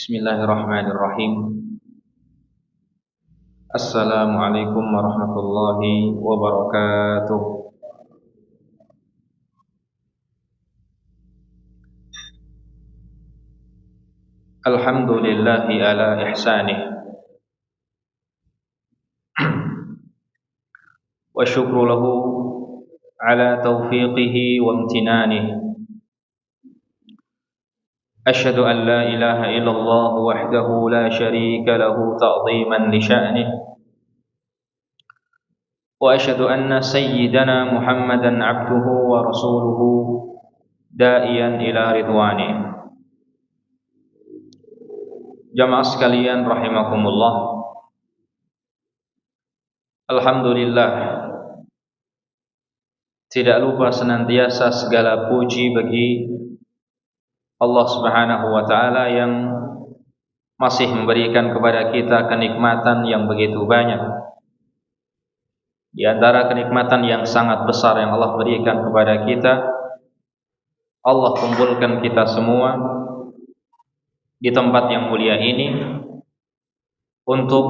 Bismillahirrahmanirrahim. Assalamualaikum warahmatullahi wabarakatuh. Alhamdulillahi ala ihsanih wa syukru lahu ala taufiqihi wa imtinanih. Asyhadu an la ilaha illallah wahdahu la syarika lahu ta'dhiman li sya'nih. Wa asyhadu anna sayyidana Muhammadan 'abduhu wa rasuluhu da'iyan ila ridwanih. Jamaah sekalian rahimakumullah. Alhamdulillah, tidak lupa senantiasa segala puji bagi Allah Subhanahu wa taala yang masih memberikan kepada kita kenikmatan yang begitu banyak. Di antara kenikmatan yang sangat besar yang Allah berikan kepada kita, Allah kumpulkan kita semua di tempat yang mulia ini untuk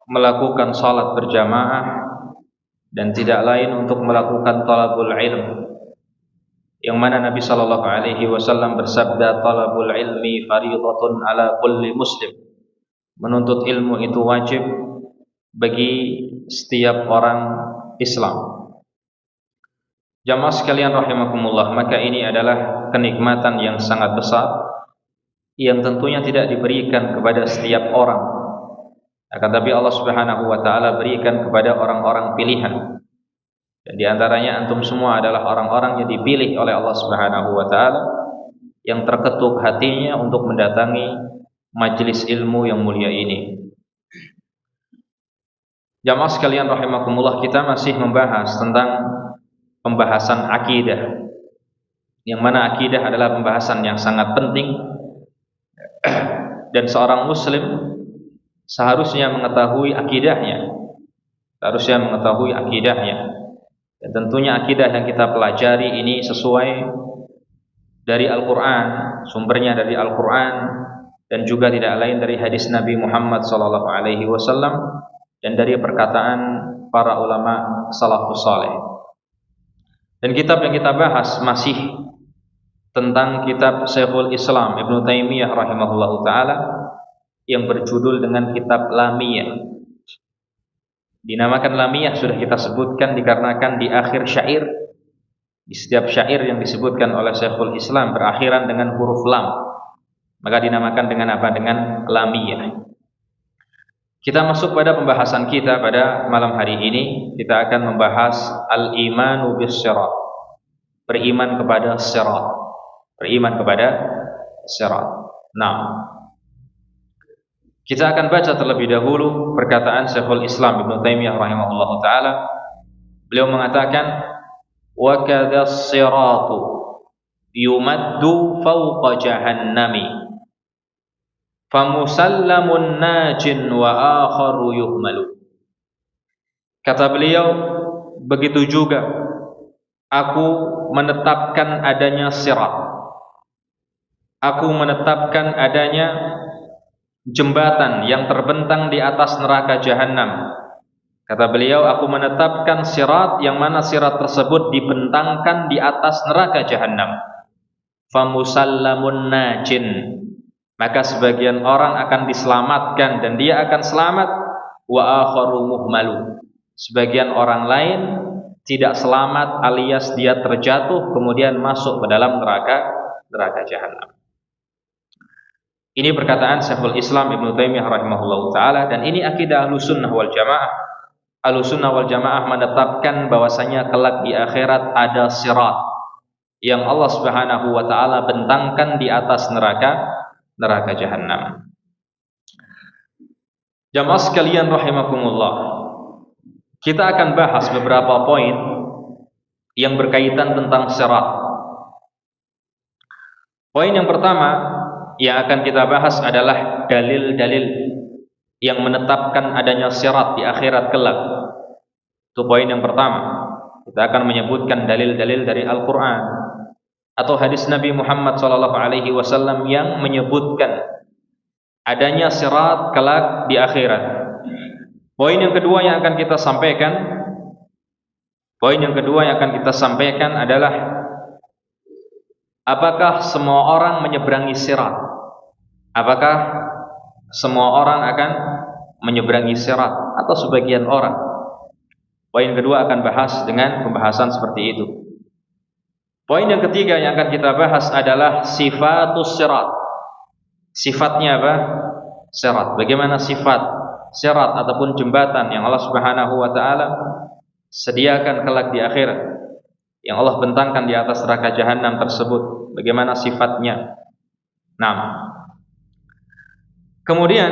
melakukan salat berjamaah dan tidak lain untuk melakukan talabul ilm, yang mana Nabi sallallahu alaihi wasallam bersabda, talabul ilmi fariidatun ala kulli muslim. Menuntut ilmu itu wajib bagi setiap orang Islam. Jamaah sekalian rahimakumullah, maka ini adalah kenikmatan yang sangat besar yang tentunya tidak diberikan kepada setiap orang, akan tapi Allah Subhanahu wa taala berikan kepada orang-orang pilihan. Dan di antaranya antum semua adalah orang-orang yang dipilih oleh Allah Subhanahu wa taala, yang terketuk hatinya untuk mendatangi majelis ilmu yang mulia ini. Jamaah sekalian rahimakumullah, kita masih membahas tentang pembahasan akidah, yang mana akidah adalah pembahasan yang sangat penting dan seorang muslim seharusnya mengetahui akidahnya. Dan tentunya akidah yang kita pelajari ini sesuai dari Al-Quran, sumbernya dari Al-Quran, dan juga tidak lain dari hadis Nabi Muhammad SAW dan dari perkataan para ulama salafus saleh. Dan kitab yang kita bahas masih tentang kitab Syekhul Islam Ibnu Taimiyah rahimahullahu taala yang berjudul dengan kitab Lamiyah. Dinamakan Lamiyah sudah kita sebutkan dikarenakan di akhir syair, di setiap syair yang disebutkan oleh Syekhul Islam berakhiran dengan huruf lam, maka dinamakan dengan apa? Dengan Lamiyah. Kita masuk pada pembahasan kita pada malam hari ini. Kita akan membahas al-imanu bis-sirat, beriman kepada sirat. Nah, kita akan baca terlebih dahulu perkataan Syekhul Islam Ibnu Taimiyah rahimahullahu taala. Beliau mengatakan, wa kadzas siratu yumaddu fawqa jahannami famusallamun najin wa akharu yuhmalu. Kata beliau, begitu juga aku menetapkan adanya sirat, aku menetapkan adanya jembatan yang terbentang di atas neraka jahanam. Kata beliau, aku menetapkan sirat yang mana sirat tersebut dibentangkan di atas neraka jahanam. Famusallamun najin, maka sebagian orang akan diselamatkan dan dia akan selamat. Wa akharu muhmalu, sebagian orang lain tidak selamat alias dia terjatuh kemudian masuk ke dalam neraka jahanam. Ini perkataan Syekhul Islam Ibnu Taimiyah rahimahullahu taala, dan ini akidah Ahlussunnah wal Jamaah. Ahlussunnah wal Jamaah menetapkan bahwasanya kelak di akhirat ada sirat yang Allah Subhanahu wa taala bentangkan di atas neraka jahanam. Jamaah sekalian rahimakumullah, kita akan bahas beberapa poin yang berkaitan tentang sirat. Poin yang pertama yang akan kita bahas adalah dalil-dalil yang menetapkan adanya sirat di akhirat kelak. Itu poin yang pertama. Kita akan menyebutkan dalil-dalil dari Al-Quran atau hadis Nabi Muhammad SAW yang menyebutkan adanya sirat kelak di akhirat. Poin yang kedua yang akan kita sampaikan adalah apakah semua orang menyeberangi sirat? Apakah semua orang akan menyeberangi sirat atau sebagian orang? Poin kedua akan bahas dengan pembahasan seperti itu. Poin yang ketiga yang akan kita bahas adalah sifatus sirat. Sifatnya apa? Sirat. Bagaimana sifat sirat ataupun jembatan yang Allah Subhanahu wa taala sediakan kelak di akhirat, yang Allah bentangkan di atas neraka jahanam tersebut, bagaimana sifatnya? Nah, kemudian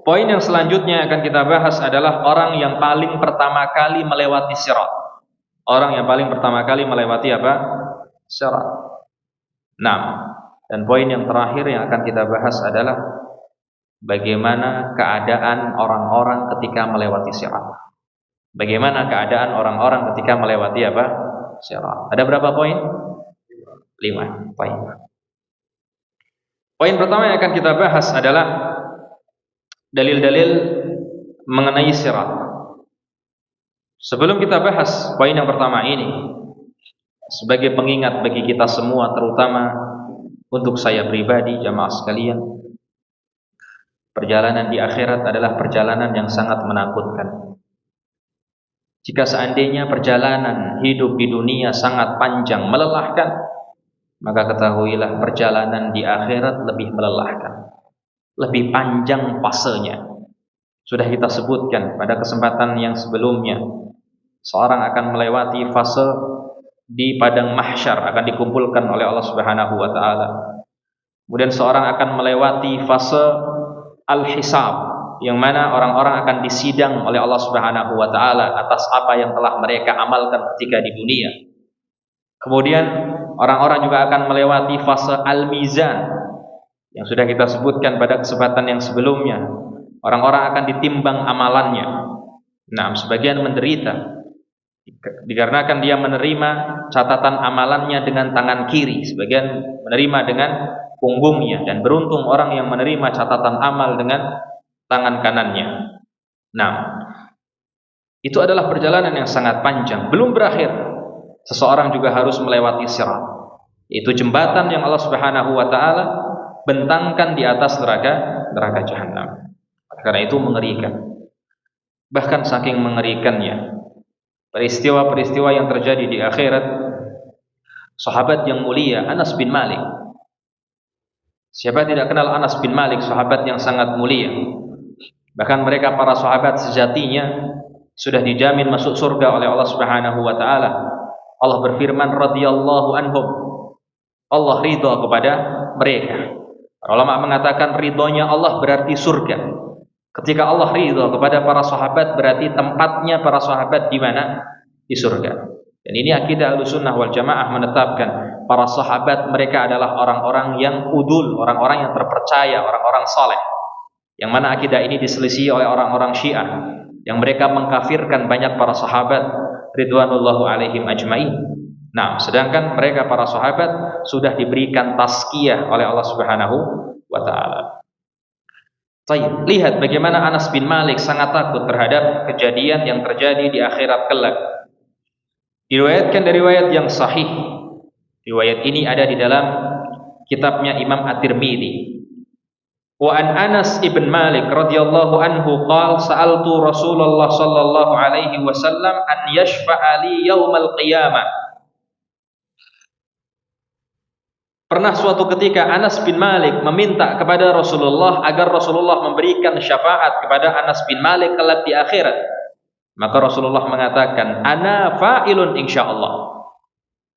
poin yang selanjutnya akan kita bahas adalah orang yang paling pertama kali melewati sirat. Orang yang paling pertama kali melewati apa? Sirat. Nah, dan poin yang terakhir yang akan kita bahas adalah bagaimana keadaan orang-orang ketika melewati sirat. Bagaimana keadaan orang-orang ketika melewati apa? Sirat. Ada berapa poin? 5 poin. Poin pertama yang akan kita bahas adalah dalil-dalil mengenai sirat. Sebelum kita bahas poin yang pertama ini, sebagai pengingat bagi kita semua, terutama untuk saya pribadi, jamaah sekalian, perjalanan di akhirat adalah perjalanan yang sangat menakutkan. Jika seandainya perjalanan hidup di dunia sangat panjang, melelahkan, maka ketahuilah perjalanan di akhirat lebih melelahkan, lebih panjang fasenya. Sudah kita sebutkan pada kesempatan yang sebelumnya, seorang akan melewati fase di padang mahsyar, akan dikumpulkan oleh Allah Subhanahu wa taala. Kemudian seorang akan melewati fase al-hisab, yang mana orang-orang akan disidang oleh Allah Subhanahu wa taala atas apa yang telah mereka amalkan ketika di dunia. Kemudian orang-orang juga akan melewati fase al-mizan yang sudah kita sebutkan pada kesempatan yang sebelumnya. Orang-orang akan ditimbang amalannya. Nah, sebagian menderita dikarenakan dia menerima catatan amalannya dengan tangan kiri, sebagian menerima dengan punggungnya, dan beruntung orang yang menerima catatan amal dengan tangan kanannya. Nah, itu adalah perjalanan yang sangat panjang. Belum berakhir, seseorang juga harus melewati sirat, yaitu jembatan yang Allah Subhanahu wa taala bentangkan di atas neraka jahanam. Karena itu mengerikan. Bahkan saking mengerikannya peristiwa-peristiwa yang terjadi di akhirat, sahabat yang mulia Anas bin Malik. Siapa tidak kenal Anas bin Malik, sahabat yang sangat mulia. Bahkan mereka para sahabat sejatinya sudah dijamin masuk surga oleh Allah Subhanahu wa taala. Allah berfirman radhiyallahu anhum. Allah ridha kepada mereka. Para ulama mengatakan ridhonya Allah berarti surga. Ketika Allah ridha kepada para sahabat, berarti tempatnya para sahabat di mana? Di surga. Dan ini akidah Ahlussunnah wal Jamaah menetapkan para sahabat mereka adalah orang-orang yang udul, orang-orang yang terpercaya, orang-orang saleh. Yang mana akidah ini diselisih oleh orang-orang Syiah yang mereka mengkafirkan banyak para sahabat ridwanullahu alaihim ajmain. Nah, sedangkan mereka para sahabat sudah diberikan tazkiyah oleh Allah Subhanahu wa taala. Baik, lihat bagaimana Anas bin Malik sangat takut terhadap kejadian yang terjadi di akhirat kelak. Diriwayatkan dari riwayat yang sahih. Riwayat ini ada di dalam kitabnya Imam At-Tirmidzi. Wa an Anas ibn Malik radhiyallahu anhu qala sa'altu Rasulullah sallallahu alaihi wasallam an yashfa'a li yaumal qiyamah. Pernah suatu ketika Anas bin Malik meminta kepada Rasulullah agar Rasulullah memberikan syafaat kepada Anas bin Malik kelak di akhirat. Maka Rasulullah mengatakan, "Ana fa'ilun insyaallah."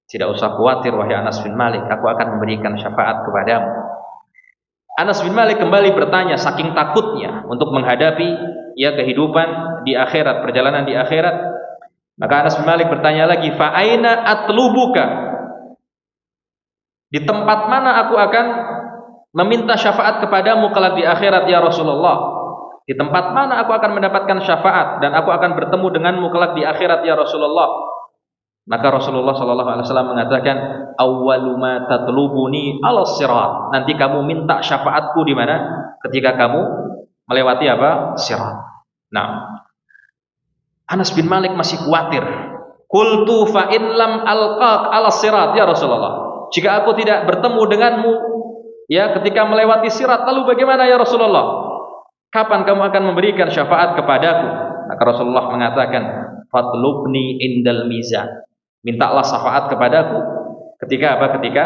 Tidak usah khawatir wahai Anas bin Malik, aku akan memberikan syafaat kepadamu. Anas bin Malik kembali bertanya saking takutnya untuk menghadapi kehidupan di akhirat, perjalanan di akhirat. Maka Anas bin Malik bertanya lagi, "Fa aina atlubuka?" Di tempat mana aku akan meminta syafaat kepadamu kelak di akhirat ya Rasulullah? Di tempat mana aku akan mendapatkan syafaat dan aku akan bertemu denganmu kelak di akhirat ya Rasulullah? Maka Rasulullah SAW mengatakan, awwalu ma tatlubuni 'alas sirat. Nanti kamu minta syafaatku di mana? Ketika kamu melewati apa? Sirat. Nah, Anas bin Malik masih khawatir. Qultu fa in lam alqaq 'alas sirat ya Rasulullah. Jika aku tidak bertemu denganmu ya ketika melewati sirat, lalu bagaimana ya Rasulullah? Kapan kamu akan memberikan syafaat kepadaku? Maka Rasulullah mengatakan, fatlubni indal mizan. Mintalah syafaat kepadaku ketika apa? Ketika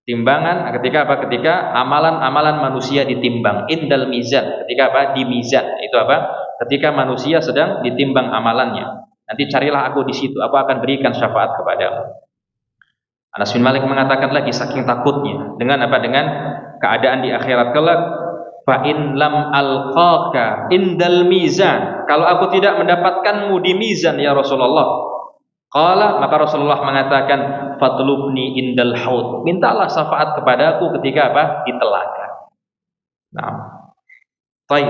timbangan, ketika apa? Ketika amalan-amalan manusia ditimbang. Indal mizan, ketika apa? Di mizan. Itu apa? Ketika manusia sedang ditimbang amalannya. Nanti carilah aku di situ, aku akan berikan syafaat kepadamu. Anas bin Malik mengatakan lagi saking takutnya dengan apa? Dengan keadaan di akhirat kelak. Fa in lam alqaka indal mizan. Kalau aku tidak mendapatkanmu di mizan ya Rasulullah. Qala, maka Rasulullah mengatakan, fatlubni indal haud. Mintalah syafaat kepadaku ketika apa? Di telaga. Nah. Baik.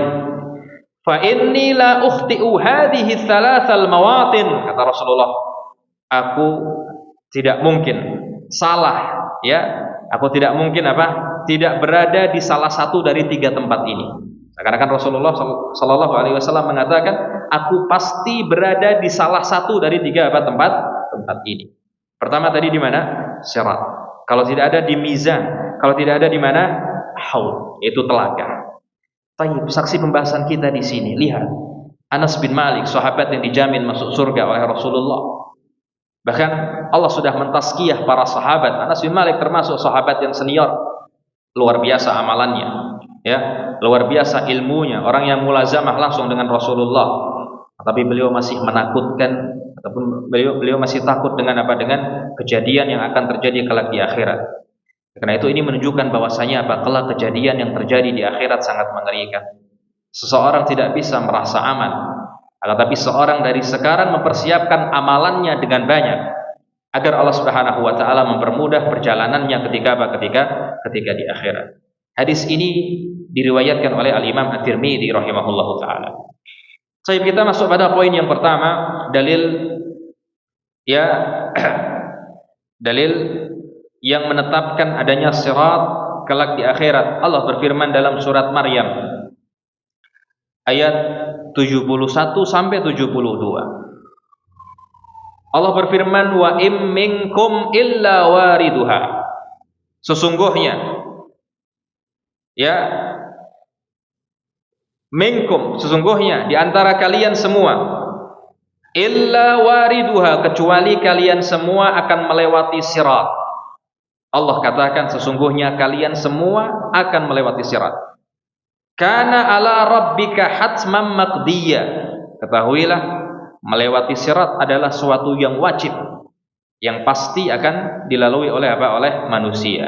Fa inni la ukhti'u hadhihi tsalatsal mawatin. Kata Rasulullah, aku tidak mungkin salah ya. Aku tidak mungkin apa? Tidak berada di salah satu dari 3 tempat ini. Seakan-akan Rasulullah Sallallahu Alaihi Wasallam mengatakan, aku pasti berada di salah satu dari 3 apa? Tempat ini. Pertama tadi di mana? Sirat. Kalau tidak ada di mizan, kalau tidak ada di mana? Haud, yaitu telaga. Baik, saksi pembahasan kita di sini. Lihat, Anas bin Malik, sahabat yang dijamin masuk surga oleh Rasulullah. Bahkan Allah sudah mentazkiyah para sahabat. Anas bin Malik termasuk sahabat yang senior, luar biasa amalannya, ya, luar biasa ilmunya, orang yang mulazamah langsung dengan Rasulullah. Tapi beliau masih menakutkan, ataupun beliau masih takut dengan apa? Dengan kejadian yang akan terjadi kelak di akhirat. Karena itu ini menunjukkan bahwasanya apa? Kelak kejadian yang terjadi di akhirat sangat mengerikan. Seseorang tidak bisa merasa aman. Tetapi seorang dari sekarang mempersiapkan amalannya dengan banyak agar Allah Subhanahu wa taala mempermudah perjalanannya ketika apa? Ketika di akhirat. Hadis ini diriwayatkan oleh Al-Imam At-Tirmidzi rahimahullahu taala. Kita masuk pada poin yang pertama, dalil ya dalil yang menetapkan adanya sirat kelak di akhirat. Allah berfirman dalam surat Maryam ayat 71 sampai 72. Allah berfirman, wa im minkum illa wariduha. Sesungguhnya ya minkum, sesungguhnya di antara kalian semua, illa wariduha, kecuali kalian semua akan melewati sirat. Allah katakan sesungguhnya kalian semua akan melewati sirat. Kana ala rabbika hatman maqdiyya. Ketahuilah, melewati sirat adalah suatu yang wajib, yang pasti akan dilalui oleh apa? Oleh manusia.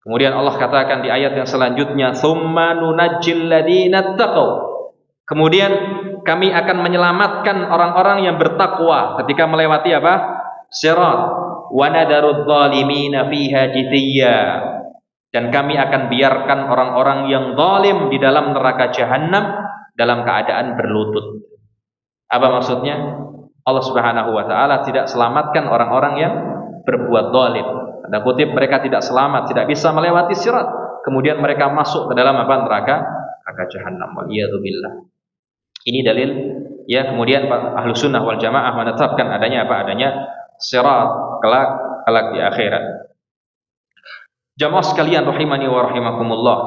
Kemudian Allah katakan di ayat yang selanjutnya, tsumma nunajjil ladzina taqaw. Kemudian kami akan menyelamatkan orang-orang yang bertakwa ketika melewati apa? Sirat. Wa nadarudz zalimina fiha jithiyya. Dan kami akan biarkan orang-orang yang zalim di dalam neraka jahanam dalam keadaan berlutut. Apa maksudnya? Allah Subhanahu wa taala tidak selamatkan orang-orang yang berbuat zalim. Tanda kutip, mereka tidak selamat, tidak bisa melewati sirat. Kemudian mereka masuk ke dalam apa? Neraka jahanam. Waliyadzubillah. Ini dalil ya. Kemudian Ahlus Sunnah wal Jamaah menetapkan adanya apa? Adanya sirat kelak di akhirat. Jamaah sekalian rahimani wa rahimakumullah.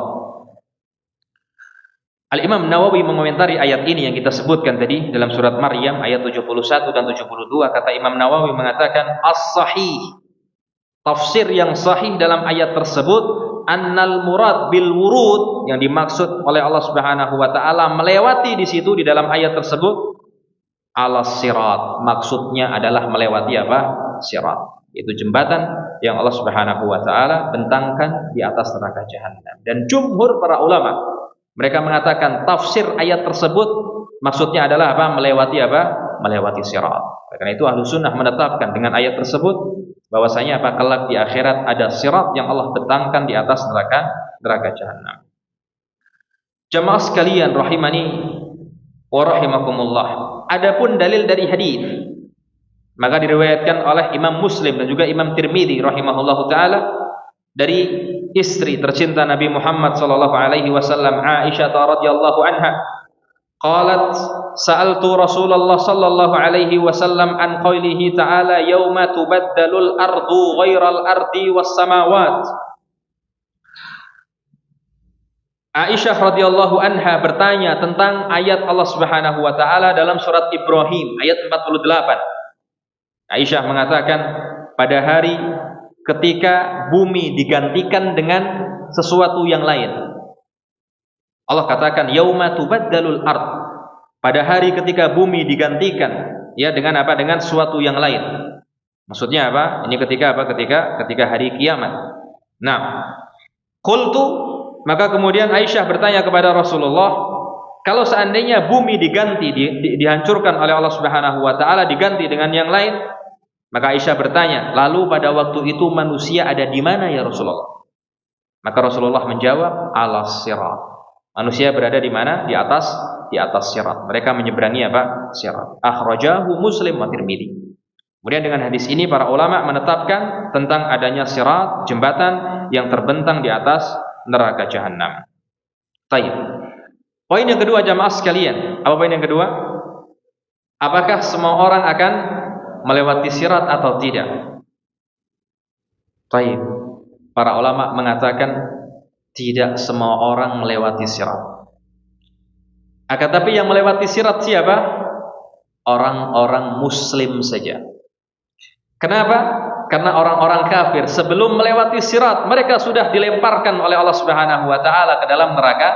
Al-Imam Nawawi mengomentari ayat ini yang kita sebutkan tadi dalam surat Maryam ayat 71 dan 72. Kata Imam Nawawi mengatakan, as-sahih, tafsir yang sahih dalam ayat tersebut, annal murad bil wurud, yang dimaksud oleh Allah Subhanahu wa taala melewati di situ di dalam ayat tersebut, alas sirat, maksudnya adalah melewati apa? Sirat. Itu jembatan yang Allah Subhanahu wa taala bentangkan di atas neraka jahanam. Dan jumhur para ulama, mereka mengatakan tafsir ayat tersebut maksudnya adalah apa? Melewati apa? Melewati sirat. Karena itu Ahlus Sunnah menetapkan dengan ayat tersebut bahwasanya apa? Kelak di akhirat ada sirat yang Allah bentangkan di atas neraka jahanam. Jamaah sekalian rahimani wa rahimakumullah. Adapun dalil dari hadis Maka diriwayatkan oleh Imam Muslim dan juga Imam Tirmidzi rahimahullahu taala dari istri tercinta Nabi Muhammad sallallahu alaihi wasallam, Aisyah radhiyallahu anha, qalat sa'altu Rasulullah sallallahu alaihi wasallam an qaulihi ta'ala yauma tubaddalul ardu ghairal ardi was samawat. Aisyah radhiyallahu anha bertanya tentang ayat Allah Subhanahu wa taala dalam surat Ibrahim ayat 48. Aisyah mengatakan, pada hari ketika bumi digantikan dengan sesuatu yang lain. Allah katakan yauma tubaddalul ard. Pada hari ketika bumi digantikan ya dengan apa? Dengan sesuatu yang lain. Maksudnya apa? Ini ketika apa? Ketika hari kiamat. Nah, qultu, maka kemudian Aisyah bertanya kepada Rasulullah, kalau seandainya bumi diganti, dihancurkan oleh Allah Subhanahu wa taala, diganti dengan yang lain, maka Aisyah bertanya, lalu pada waktu itu manusia ada di mana ya Rasulullah? Maka Rasulullah menjawab, alas sirat. Manusia berada di mana? Di atas sirat. Mereka menyeberangi apa? Sirat. Akhrajahu Muslim wa Tirmidzi. Kemudian dengan hadis ini para ulama menetapkan tentang adanya sirat, jembatan yang terbentang di atas neraka jahanam. Baik. Poin yang kedua jamaah sekalian. Apa poin yang kedua? Apakah semua orang akan melewati sirat atau tidak? Baik. Para ulama mengatakan tidak semua orang melewati sirat. Akan tapi yang melewati sirat siapa? Orang-orang muslim saja. Kenapa? Karena orang-orang kafir sebelum melewati sirat mereka sudah dilemparkan oleh Allah Subhanahu wa taala ke dalam neraka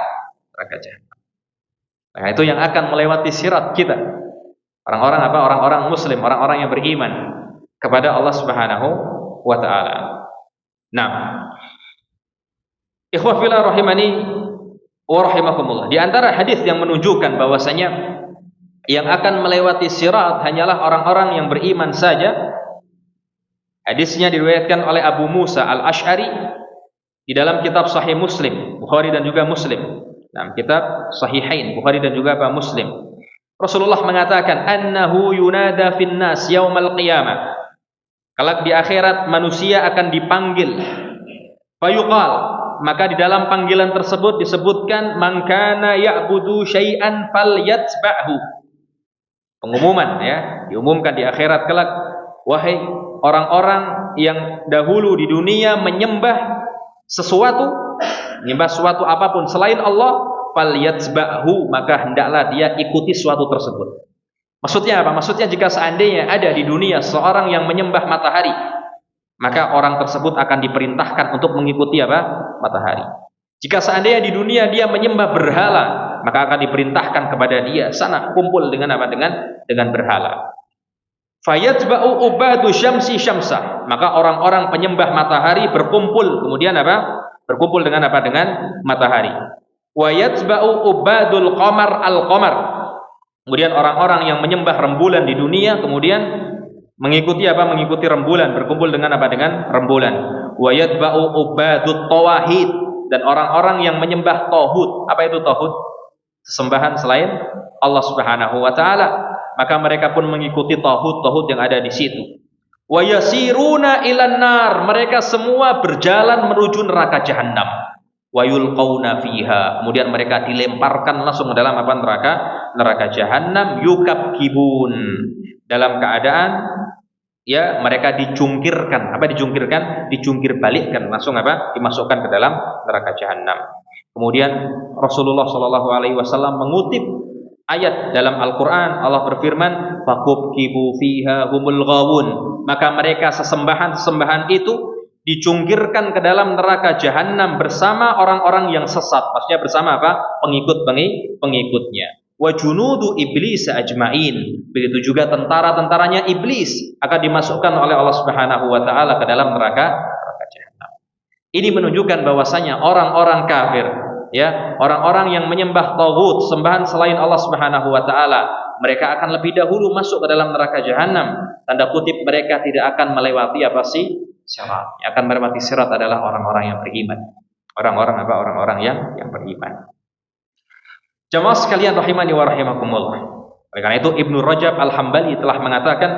jahanam. Nah, itu yang akan melewati sirat kita. Orang-orang apa? Orang-orang muslim, orang-orang yang beriman kepada Allah Subhanahu wa taala. Nah, ikhwah fillah rahimani wa rahimakumullah. Di antara hadis yang menunjukkan bahwasanya yang akan melewati sirat hanyalah orang-orang yang beriman saja. Hadisnya diriwayatkan oleh Abu Musa Al-Asy'ari di dalam kitab Sahih Muslim, Bukhari dan juga Muslim. Dalam kitab Sahihain, Bukhari dan juga Muslim. Rasulullah mengatakan annahu yunada fin nas yaumal qiyamah. Kelak di akhirat manusia akan dipanggil. Fayuqal, maka di dalam panggilan tersebut disebutkan man kana ya'budu syai'an falyatba'hu. Pengumuman ya, diumumkan di akhirat kelak, wahai orang-orang yang dahulu di dunia menyembah sesuatu apapun selain Allah, falyatsba'hu, maka hendaklah dia ikuti suatu tersebut. Maksudnya apa? Maksudnya jika seandainya ada di dunia seorang yang menyembah matahari, maka orang tersebut akan diperintahkan untuk mengikuti apa? Matahari. Jika seandainya di dunia dia menyembah berhala, maka akan diperintahkan kepada dia sana kumpul dengan apa? Dengan berhala. Fayatsba'u ubadu syamsi syamsa, maka orang-orang penyembah matahari berkumpul, kemudian apa? Berkumpul dengan apa? Dengan matahari. Wa yatsba'u ubadul qamar al-qamar. Kemudian orang-orang yang menyembah rembulan di dunia kemudian mengikuti apa? Mengikuti rembulan, berkumpul dengan apa? Dengan rembulan. Wa yatba'u ubadut tawahid, dan orang-orang yang menyembah tauhid. Apa itu tauhid? Sesembahan selain Allah Subhanahu wa taala. Maka mereka pun mengikuti tauhid yang ada di situ. Wa yasiruna ilan nar, mereka semua berjalan menuju neraka jahanam. Wa yulqauna fiha, kemudian mereka dilemparkan langsung ke dalam apa? Neraka jahanam. Yukabkibun, dalam keadaan ya mereka dicungkirkan. Apa dicungkirkan? Dicungkir balikkan, langsung apa? Dimasukkan ke dalam neraka jahanam. Kemudian Rasulullah sallallahu alaihi wasallam mengutip ayat dalam Al-Qur'an. Allah berfirman, faqubkibu fiha humul ghawun, maka mereka sesembahan itu dicungkirkan ke dalam neraka jahanam bersama orang-orang yang sesat. Maksudnya bersama apa? Pengikutnya. Wa junudu iblis ajmain. Begitu juga tentara-tentaranya iblis akan dimasukkan oleh Allah Subhanahu wa taala ke dalam neraka jahanam. Ini menunjukkan bahwasanya orang-orang kafir, ya, orang-orang yang menyembah taghut, sembahan selain Allah Subhanahu wa taala, mereka akan lebih dahulu masuk ke dalam neraka jahanam. Tanda kutip mereka tidak akan melewati apa sih? Sirat. Yang akan melewati sirat adalah orang-orang yang beriman. Orang-orang apa? Orang-orang yang beriman. Jamaah sekalian rahimani wa rahimakumullah. Oleh karena itu Ibnu Rajab Al-Hambali telah mengatakan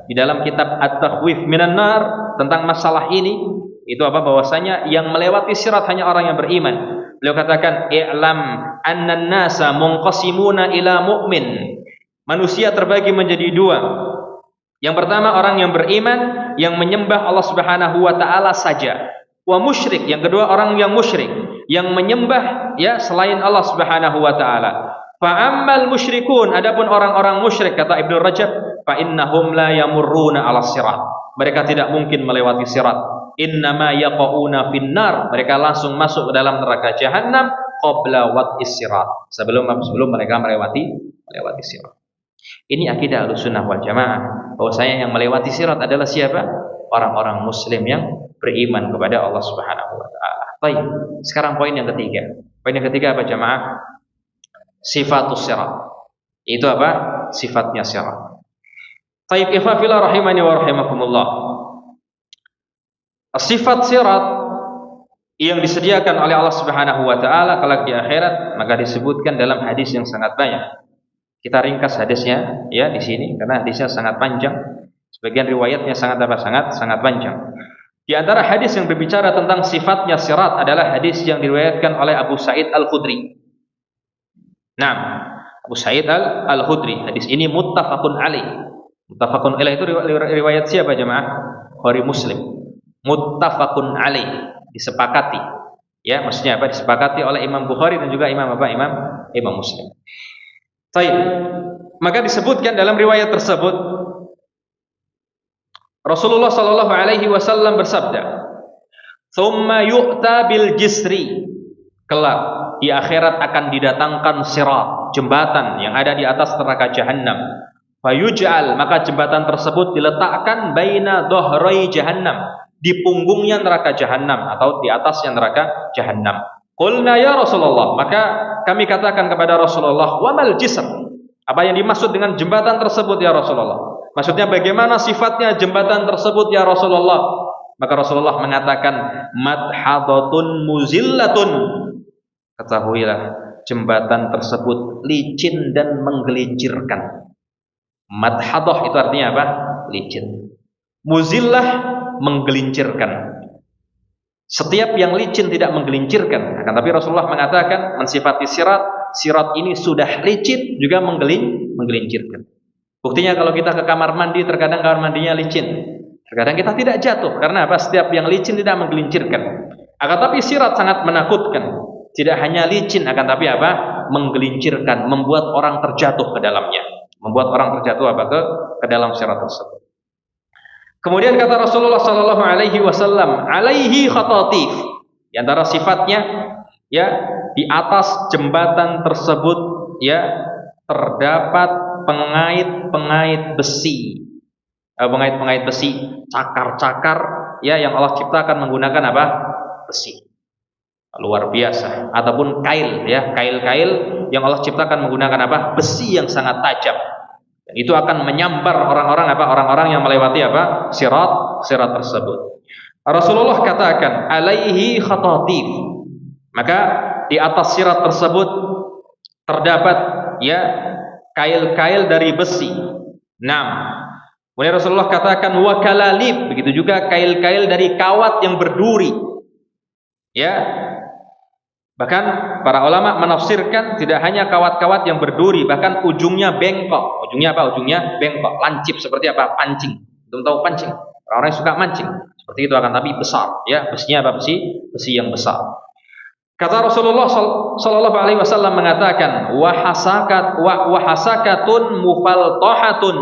di dalam kitab At-Takhwif Minan Nar tentang masalah ini, itu apa, bahwasanya yang melewati sirat hanya orang yang beriman. Beliau katakan, i'lam annan nasa munqasimuna ila mu'min. Manusia terbagi menjadi dua. Yang pertama orang yang beriman yang menyembah Allah Subhanahu wa taala saja. Wa musyrik, yang kedua orang yang musyrik yang menyembah ya selain Allah Subhanahu wa taala. Fa ammal musyrikun, adapun orang-orang musyrik, kata Ibnu Rajab, fa innahum la yamurruna 'ala sirat. Mereka tidak mungkin melewati sirat. Innama yaqauna finnar, mereka langsung masuk ke dalam neraka jahanam qabla wat'is sirat. Sebelum mereka melewati sirat. Ini akidah Ahlussunnah wal Jamaah, bahwasanya yang melewati sirat adalah siapa? Orang-orang muslim yang beriman kepada Allah Subhanahu wa taala. Baik, sekarang poin yang ketiga. Poin yang ketiga apa jamaah? Sifatus sirat. Itu apa? Sifatnya sirat. Baik, ikhwan fillah rahimani wa rahimakumullah. Sifat sirat yang disediakan oleh Allah Subhanahu wa taala kelak di akhirat, maka disebutkan dalam hadis yang sangat banyak. Kita ringkas hadisnya ya di sini karena hadisnya sangat panjang. Sebagian riwayatnya sangat panjang. Di antara hadis yang berbicara tentang sifatnya sirat adalah hadis yang diriwayatkan oleh Abu Sa'id Al-Khudri. Nah, Abu Sa'id Al-Khudri. Hadis ini muttafaqun alaih. Muttafaqun alaih itu riwayat siapa jemaah? Bukhari Muslim. Muttafaqun alaih, disepakati. Ya, maksudnya apa? Disepakati oleh Imam Bukhari dan juga Imam Muslim. Baik. Maka disebutkan dalam riwayat tersebut Rasulullah sallallahu alaihi wasallam bersabda, "Tsumma yu'ta bil jisri." Kelak di akhirat akan didatangkan sirat, jembatan yang ada di atas neraka jahanam. Fayuj'al, maka jembatan tersebut diletakkan baina dhahrai jahannam, di punggungnya neraka jahanam atau di atasnya neraka jahanam. Qulna ya Rasulullah, maka kami katakan kepada Rasulullah, "Wa mal jisr?" Apa yang dimaksud dengan jembatan tersebut ya Rasulullah? Maksudnya bagaimana sifatnya jembatan tersebut ya Rasulullah? Maka Rasulullah mengatakan, madhadatun muzillatun. Ketahuilah jembatan tersebut licin dan menggelincirkan. Madhadah itu artinya apa? Licin. Muzillah, menggelincirkan. Setiap yang licin tidak menggelincirkan. Akan tapi Rasulullah mengatakan mensifati sirat ini sudah licin juga menggelincirkan. Buktinya kalau kita ke kamar mandi, terkadang kamar mandinya licin. Terkadang kita tidak jatuh. Karena apa? Setiap yang licin tidak menggelincirkan. Akan tapi sirat sangat menakutkan. Tidak hanya licin, akan tapi apa? Menggelincirkan, membuat orang terjatuh ke dalamnya. Membuat orang terjatuh apa? Ke dalam sirat tersebut. Kemudian kata Rasulullah sallallahu alaihi wasallam, alaihi khatatif. Di antara sifatnya ya, di atas jembatan tersebut ya terdapat pengait-pengait besi. Pengait-pengait besi, cakar-cakar ya yang Allah ciptakan menggunakan apa? Besi. Luar biasa. Ataupun kail ya, kail-kail yang Allah ciptakan menggunakan apa? Besi yang sangat tajam. Dan itu akan menyambar orang-orang apa? Orang-orang yang melewati apa? Sirat tersebut. Rasulullah katakan, alaihi khatatif. Maka di atas sirat tersebut terdapat ya kail-kail dari besi. 6. Kemudian Rasulullah katakan wakalalib, begitu juga kail-kail dari kawat yang berduri. Ya. Bahkan para ulama menafsirkan tidak hanya kawat-kawat yang berduri, bahkan ujungnya bengkok. Ujungnya apa? Ujungnya bengkok, lancip seperti apa? Pancing. Belum tahu pancing? Orang-orang yang suka mancing. Seperti itu akan tapi besar, ya. Besinya apa? Besi yang besar. Kata Rasulullah sallallahu alaihi wasallam mengatakan, wa hasakatun mufaltahatun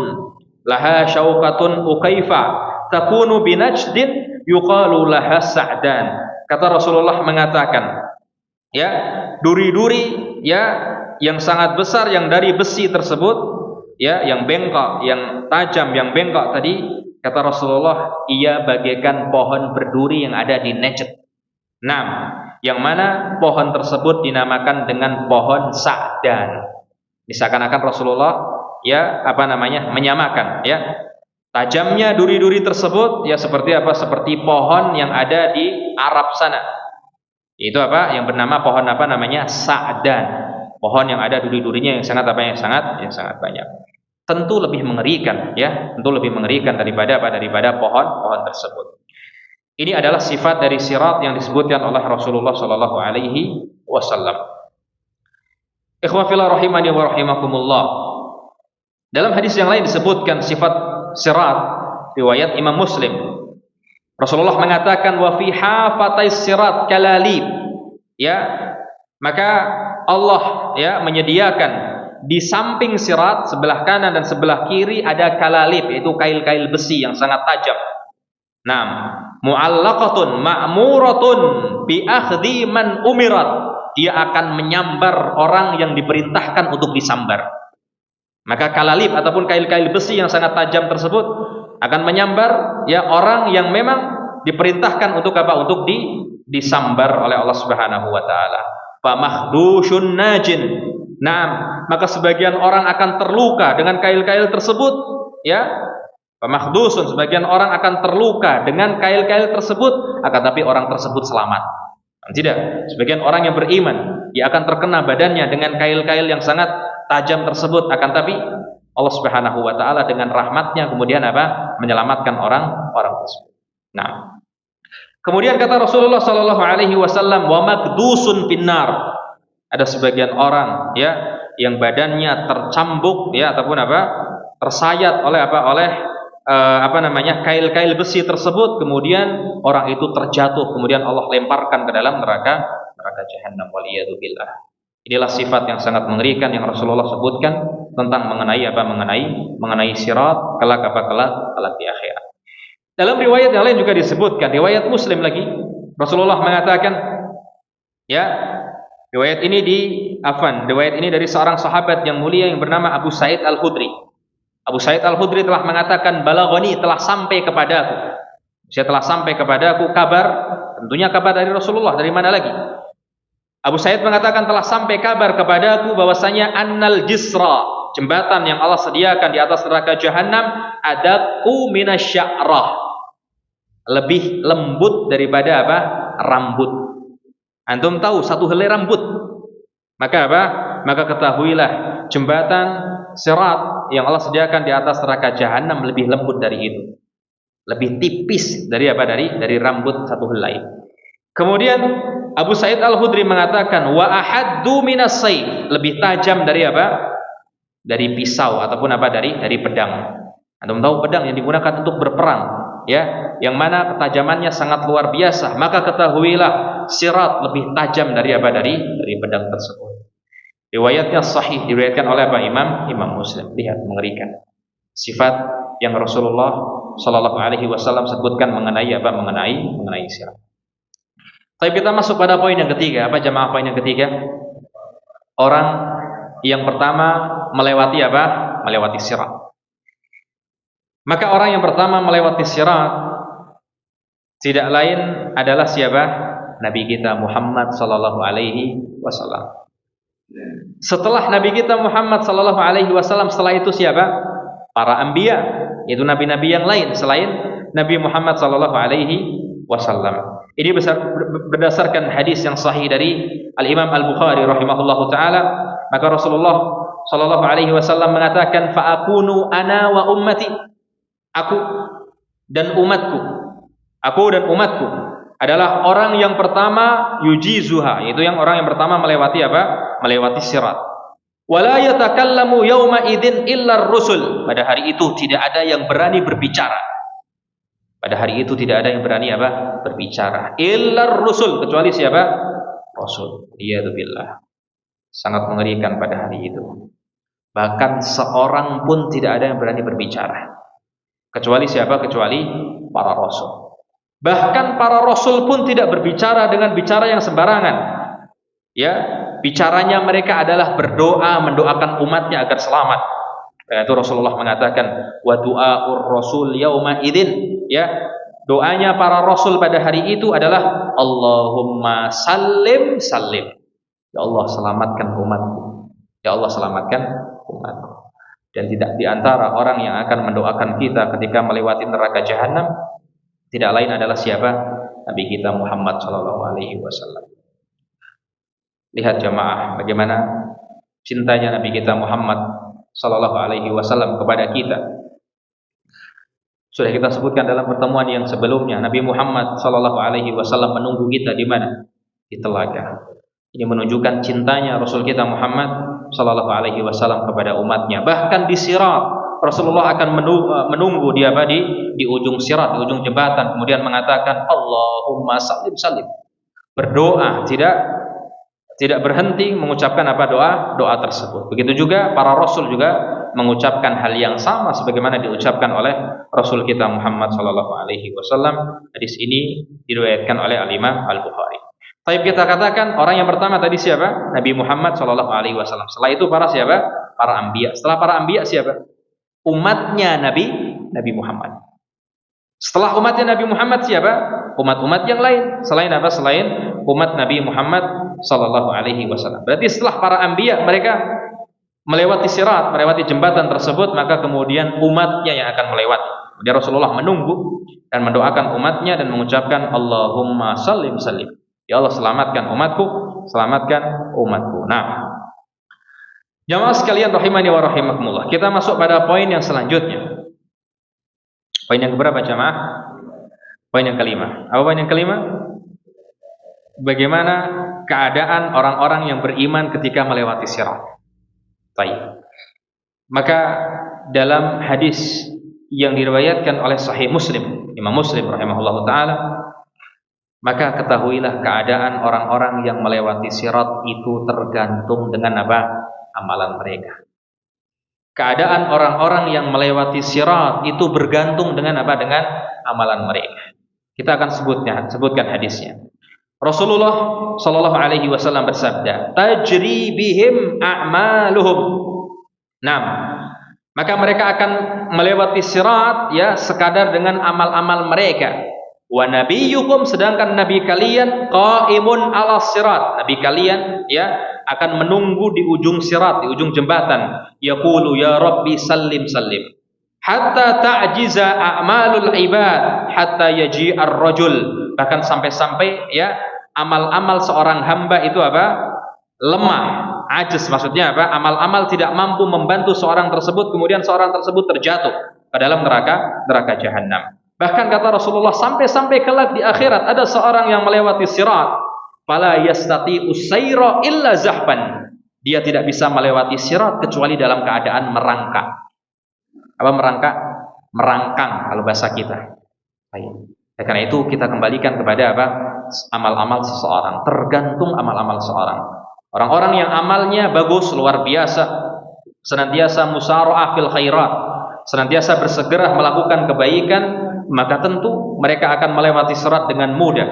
laha syaukatun ukaifa takunu binajdin yuqalu laha sa'dan. Kata Rasulullah mengatakan, ya, duri-duri ya yang sangat besar yang dari besi tersebut ya, yang bengkok, yang tajam, yang bengkok tadi, kata Rasulullah, ia bagaikan pohon berduri yang ada di Najd. 6. Yang mana pohon tersebut dinamakan dengan pohon sa'dan. Seakan-akan Rasulullah ya menyamakan ya tajamnya duri-duri tersebut ya seperti apa? Seperti pohon yang ada di Arab sana. Itu apa? Yang bernama pohon apa namanya? Sa'dan. Pohon yang ada duri-durinya yang sangat banyak. tentu lebih mengerikan, ya, tentu lebih mengerikan daripada pohon tersebut. Ini adalah sifat dari sirat yang disebutkan oleh Rasulullah sallallahu alaihi wasallam. Ikhwan fillah rahimani wa rahimakumullah. Dalam hadis yang lain disebutkan sifat sirat riwayat Imam Muslim. Rasulullah mengatakan wa fi hafatais sirat kalalib. Ya, maka Allah ya menyediakan di samping sirat sebelah kanan dan sebelah kiri ada kalalib, yaitu kail-kail besi yang sangat tajam. Naam, mu'allaqatun ma'muratun bi akhdhi man umirat. Dia akan menyambar orang yang diperintahkan untuk disambar. Maka kalalib ataupun kail-kail besi yang sangat tajam tersebut akan menyambar ya orang yang memang diperintahkan untuk apa? Untuk disambar oleh Allah Subhanahu wa taala. Fa mahdusyun najin. Naam, maka sebagian orang akan terluka dengan kail-kail tersebut, ya. Pemahdusun, sebagian orang akan terluka dengan kail-kail tersebut, akan tapi orang tersebut selamat. Tidak, sebagian orang yang beriman, dia akan terkena badannya dengan kail-kail yang sangat tajam tersebut, akan tapi Allah Subhanahu wa taala dengan rahmatnya kemudian apa? Menyelamatkan orang tersebut. Nah, kemudian kata Rasulullah sallallahu alaihi wasallam, wa makdusun finnar. Ada sebagian orang ya yang badannya tercambuk ya ataupun apa? Tersayat oleh kail-kail besi tersebut, kemudian orang itu terjatuh, kemudian Allah lemparkan ke dalam neraka jahanam, waliyadzubillah. Inilah sifat yang sangat mengerikan yang Rasulullah sebutkan tentang mengenai sirat kelak di akhirat. Dalam riwayat yang lain juga disebutkan, riwayat Muslim lagi, Rasulullah mengatakan ya, riwayat ini dari seorang sahabat yang mulia yang bernama Abu Sa'id Al-Khudri. Abu Sa'id Al-Khudri telah mengatakan, balaghani, telah sampai kepadaku. Saya telah sampai kepadaku kabar, tentunya kabar dari Rasulullah, dari mana lagi? Abu Sa'id mengatakan telah sampai kabar kepadaku bahwasanya annal jisra, jembatan yang Allah sediakan di atas neraka jahanam, adaku minasya'rah, lebih lembut daripada apa? Rambut. Antum tahu satu helai rambut. Maka apa? Maka ketahuilah jembatan sirat yang Allah sediakan di atas neraka jahanam lebih lembut dari itu, lebih tipis dari apa? Dari rambut satu helai. Kemudian Abu Sa'id Al-Khudri mengatakan wa ahaddu minas sayf, lebih tajam dari apa? Dari pisau ataupun apa? Dari pedang. Anda tahu pedang yang digunakan untuk berperang, ya, yang mana ketajamannya sangat luar biasa. Maka ketahuilah sirat lebih tajam dari apa? Dari pedang tersebut. Riwayatnya sahih, diriwayatkan oleh apa? Imam Muslim. Lihat, mengerikan sifat yang Rasulullah sallallahu alaihi wasallam sebutkan mengenai apa? Mengenai sirat. Tapi kita masuk pada poin yang ketiga. Apa jamaah poin yang ketiga? Orang yang pertama melewati apa? Melewati sirat. Maka orang yang pertama melewati sirat tidak lain adalah siapa? Nabi kita Muhammad sallallahu alaihi wasallam. Setelah Nabi kita Muhammad sallallahu alaihi wasallam, setelah itu siapa? Para anbiya, yaitu nabi-nabi yang lain selain Nabi Muhammad sallallahu alaihi wasallam. Ini berdasarkan hadis yang sahih dari Al-Imam Al-Bukhari rahimahullahu taala, maka Rasulullah sallallahu alaihi wasallam mengatakan, fa akunu ana wa ummati, aku dan umatku adalah orang yang pertama yujizuha, yaitu yang orang yang pertama melewati apa? Melewati sirat. Wala yatakallamu yauma idzin illa ar-rusul. Pada hari itu tidak ada yang berani berbicara. Pada hari itu tidak ada yang berani apa? Berbicara. Illa ar-rusul, kecuali siapa? Rasul. Iyadzubillah. Sangat mengerikan pada hari itu. Bahkan seorang pun tidak ada yang berani berbicara. Kecuali siapa? Kecuali para rasul. Bahkan para rasul pun tidak berbicara dengan bicara yang sembarangan. Ya, bicaranya mereka adalah berdoa, mendoakan umatnya agar selamat. Karena itu Rasulullah mengatakan, wa du'aur rasul yauma idzin, ya, doanya para rasul pada hari itu adalah Allahumma sallim sallim. Ya Allah, selamatkan umatku. Ya Allah, selamatkan umatku. Dan tidak diantara orang yang akan mendoakan kita ketika melewati neraka jahanam tidak lain adalah siapa? Nabi kita Muhammad sallallahu alaihi wasallam. Lihat jamaah bagaimana cintanya Nabi kita Muhammad sallallahu alaihi wasallam kepada kita. Sudah kita sebutkan dalam pertemuan yang sebelumnya, Nabi Muhammad sallallahu alaihi wasallam menunggu kita di mana? Di telaga. Ini menunjukkan cintanya Rasul kita Muhammad sallallahu alaihi wasallam kepada umatnya. Bahkan di Sirat, Rasulullah akan menunggu dia di ujung sirat, di ujung jembatan, kemudian mengatakan Allahumma sallim sallim. Berdoa, tidak berhenti mengucapkan apa doa tersebut. Begitu juga para rasul juga mengucapkan hal yang sama sebagaimana diucapkan oleh Rasul kita Muhammad sallallahu alaihi wasallam. Hadis ini diriwayatkan oleh Al-Imam Al-Bukhari. Tapi kita katakan orang yang pertama tadi siapa? Nabi Muhammad sallallahu alaihi wasallam. Setelah itu para siapa? Para anbiya. Setelah para anbiya siapa? Umatnya Nabi Muhammad. Setelah umatnya Nabi Muhammad siapa? Umat-umat yang lain. Selain apa? Selain umat Nabi Muhammad sallallahu alaihi wasallam. Berarti setelah para anbiya mereka melewati sirat, melewati jembatan tersebut, maka kemudian umatnya yang akan melewati. Kemudian Rasulullah menunggu dan mendoakan umatnya dan mengucapkan Allahumma sallim sallim. Ya Allah, selamatkan umatku, selamatkan umatku. Nah, jamaah sekalian rahimani wa rahimakumullah. Kita masuk pada poin yang selanjutnya. Poin yang keberapa jamaah? Poin yang kelima. Apa poin yang kelima? Bagaimana keadaan orang-orang yang beriman ketika melewati sirat. Baik. Maka dalam hadis yang diriwayatkan oleh Sahih Muslim, Imam Muslim rahimahullahu taala, maka ketahuilah keadaan orang-orang yang melewati sirat itu tergantung dengan apa? Amalan mereka. Keadaan orang-orang yang melewati sirat itu bergantung dengan apa? Dengan amalan mereka. Kita akan sebutkan hadisnya. Rasulullah sallallahu alaihi wasallam bersabda, "Tajri bihim a'maluhum." Nah, maka mereka akan melewati sirat ya sekadar dengan amal-amal mereka. Wa nabiyyukum, sedangkan nabi kalian qaimun 'ala sirat. Nabi kalian ya akan menunggu di ujung sirat, di ujung jembatan. Yaqulu ya Rabbi sallim sallim. Hatta ta'jiza a'malul ibad hatta yaji'ar rajul. Bahkan sampai-sampai ya amal-amal seorang hamba itu apa? Lemah, ajiz, maksudnya apa? Amal-amal tidak mampu membantu seorang tersebut, kemudian seorang tersebut terjatuh ke dalam neraka jahanam. Bahkan kata Rasulullah, sampai-sampai kelak di akhirat ada seorang yang melewati sirat, fala yastati'u sayra illa zahban. Dia tidak bisa melewati sirat kecuali dalam keadaan merangkak. Apa merangkak? Merangkang kalau bahasa kita. Baik. Karena itu kita kembalikan kepada apa? Amal-amal seseorang. Tergantung amal-amal seseorang. Orang-orang yang amalnya bagus, luar biasa, senantiasa musara'ah fil khairat, senantiasa bersegera melakukan kebaikan, maka tentu mereka akan melewati sirat dengan mudah.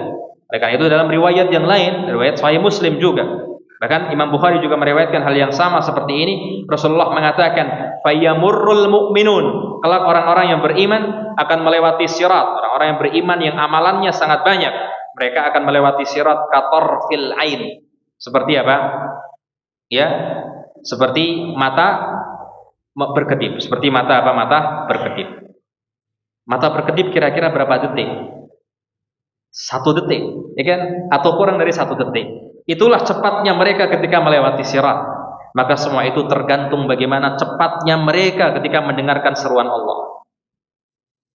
Oleh karena itu dalam riwayat yang lain, riwayat Sahih Muslim juga, bahkan Imam Bukhari juga meriwayatkan hal yang sama seperti ini. Rasulullah mengatakan, "Fayyamurrul mu'minun." Kelak orang-orang yang beriman akan melewati sirat. Orang-orang yang beriman yang amalannya sangat banyak, mereka akan melewati sirat katorfil ain. Seperti apa? Ya, seperti mata berkedip. Seperti mata apa? Mata berkedip. Mata berkedip kira-kira berapa detik? 1 detik, ya kan? Atau kurang dari 1 detik. Itulah cepatnya mereka ketika melewati sirat. Maka semua itu tergantung bagaimana cepatnya mereka ketika mendengarkan seruan Allah.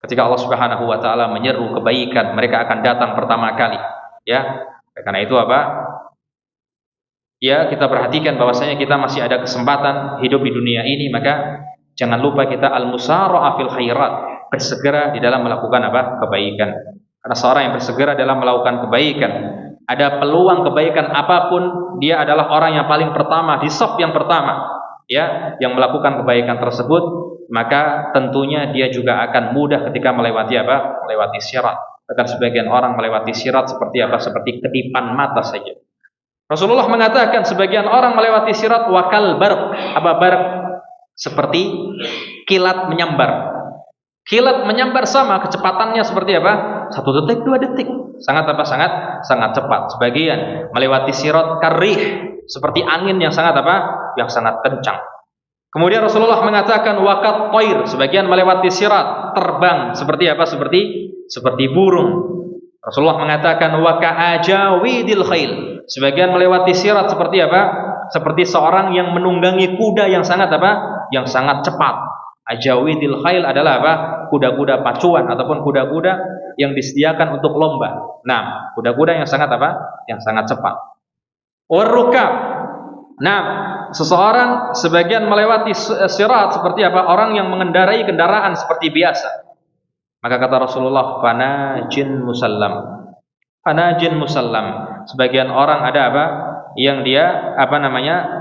Ketika Allah Subhanahu wa taala menyeru kebaikan, mereka akan datang pertama kali, ya. Karena itu apa? Ya, kita perhatikan bahwasanya kita masih ada kesempatan hidup di dunia ini, maka jangan lupa kita al-musara'ah fil khairat, bersegera di dalam melakukan apa? Kebaikan. Karena seorang yang bersegera dalam melakukan kebaikan, ada peluang kebaikan apapun, dia adalah orang yang paling pertama di saf yang pertama, ya, yang melakukan kebaikan tersebut, maka tentunya dia juga akan mudah ketika melewati apa? Melewati sirat. Bahkan sebagian orang melewati sirat seperti apa? Seperti kedipan mata saja. Rasulullah mengatakan sebagian orang melewati sirat wakal barq. Apa barq? Seperti kilat menyambar. Kilat menyambar sama kecepatannya seperti apa? 1 detik, 2 detik. Sangat apa? Sangat cepat. Sebagian melewati sirat karih, seperti angin yang sangat apa? Yang sangat kencang. Kemudian Rasulullah mengatakan wakat toir. Sebagian melewati sirat terbang seperti apa? Seperti burung. Rasulullah mengatakan waka'ajawidil khail. Sebagian melewati sirat seperti apa? Seperti seorang yang menunggangi kuda yang sangat apa? yang sangat cepat. Ajawidil khail adalah apa? Kuda-kuda pacuan ataupun kuda-kuda yang disediakan untuk lomba. Nah, kuda-kuda yang sangat apa? Yang sangat cepat. Warrukab. Nah, seseorang sebagian melewati sirat seperti apa? Orang yang mengendarai kendaraan seperti biasa. Maka kata Rasulullah, fanajin musallam. Fanajin musallam. Sebagian orang ada apa? Yang dia